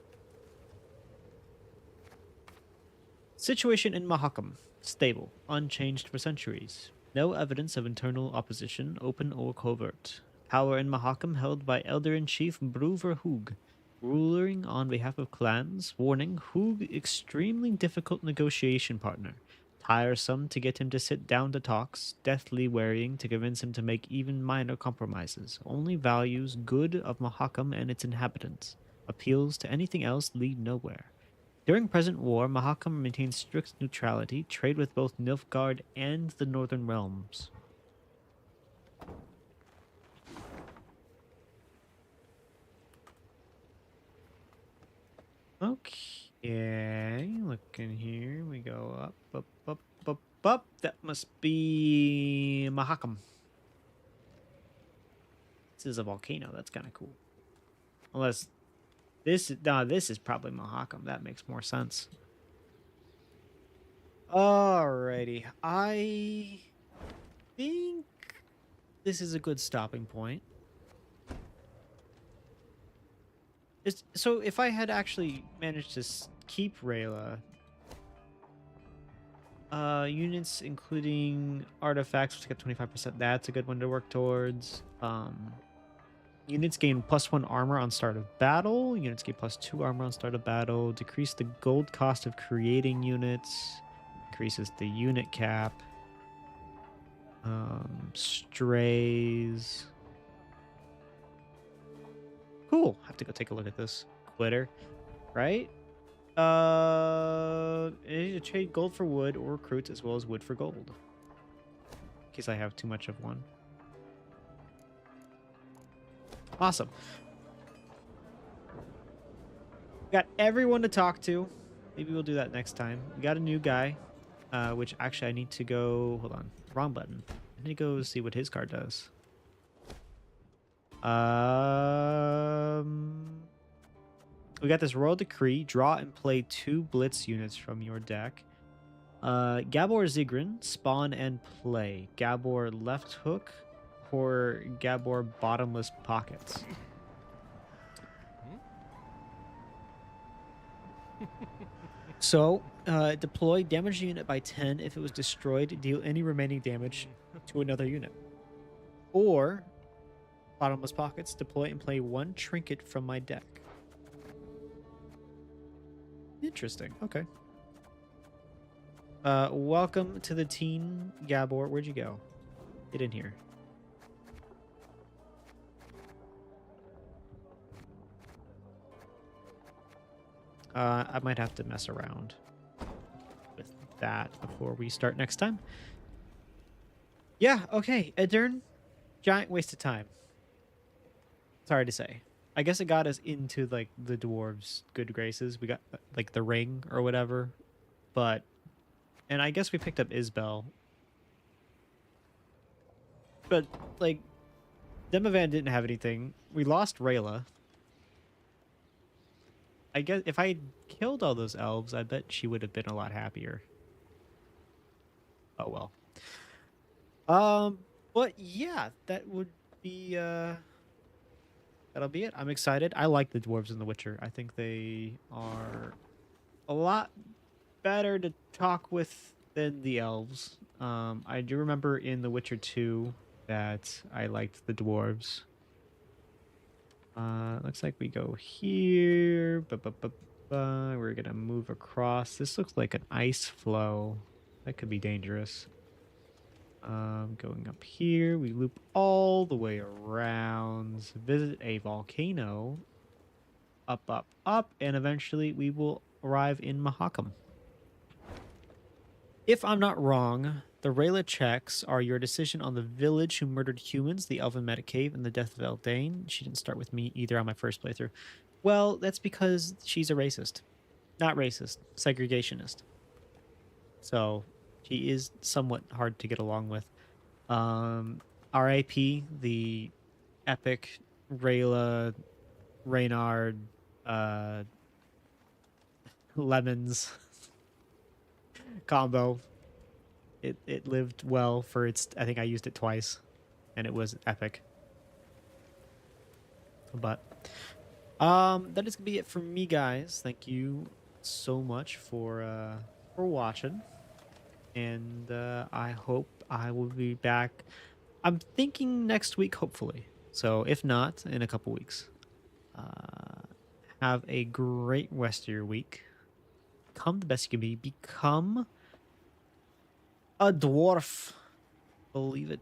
Situation in Mahakam. Stable, unchanged for centuries. No evidence of internal opposition, open or covert. Power in Mahakam held by Elder-in-Chief Bruver Hoog. Ruling on behalf of clans, warning Hoog extremely difficult negotiation partner. Tiresome to get him to sit down to talks, deathly wearying to convince him to make even minor compromises. Only values good of Mahakam and its inhabitants. Appeals to anything else lead nowhere. During present war, Mahakam maintains strict neutrality, trade with both Nilfgaard and the Northern Realms. Okay, looking here, we go up, up, up, up, up. That must be Mahakam. This is a volcano. That's kind of cool. Unless this is probably Mahakam. That makes more sense. Alrighty, I think this is a good stopping point. So if I had actually managed to keep Rayla, units including artifacts, which get 25%, that's a good one to work towards. Units gain +1 armor on start of battle. Units gain +2 armor on start of battle. Decrease the gold cost of creating units. Increases the unit cap. Strays. Cool. Have to go take a look at this. Quitter. Right? You trade gold for wood or recruits as well as wood for gold. In case I have too much of one. Awesome. Got everyone to talk to. Maybe we'll do that next time. We got a new guy, which actually I need to go... Hold on. Wrong button. I need to go see what his card does. We got this Royal Decree. Draw and play 2 Blitz units from your deck. Gabor Zigrin, spawn and play. Gabor left hook or Gabor bottomless pockets. So, deploy damage the unit by 10. If it was destroyed, deal any remaining damage to another unit. Or, bottomless pockets, deploy and play 1 trinket from my deck. Interesting. Okay. Welcome to the team, Gabor. Where'd you go? Get in here. I might have to mess around with that before we start next time. Yeah, okay. Edern, giant waste of time. Sorry to say. I guess it got us into, like, the dwarves' good graces. We got, like, the ring or whatever. But, and I guess we picked up Isbel. But, like, Demovan didn't have anything. We lost Rayla. I guess if I killed all those elves, I bet she would have been a lot happier. Oh well. But yeah, that would be that'll be it. I'm excited. I like the dwarves in The Witcher. I think they are a lot better to talk with than the elves. I do remember in The Witcher 2 that I liked the dwarves. Looks like we go here. We're gonna move across. This looks like an ice flow. That could be dangerous. Going up here, we loop all the way around, visit a volcano, up, and eventually we will arrive in Mahakam. If I'm not wrong, the Rayla checks are your decision on the village who murdered humans, the Elven Medic Cave, and the death of Eldain. She didn't start with me either on my first playthrough. Well, that's because she's a racist. Not racist, segregationist. So she is somewhat hard to get along with. R.I.P. the epic Rayla, Reynard, Lemons combo. It lived well for its, I think I used it twice, and it was epic. But that is gonna be it for me, guys. Thank you so much for watching, and I hope I will be back. I'm thinking next week, hopefully. So if not, in a couple weeks. Have a great rest of your week. Become the best you can be. Become a dwarf. Believe it.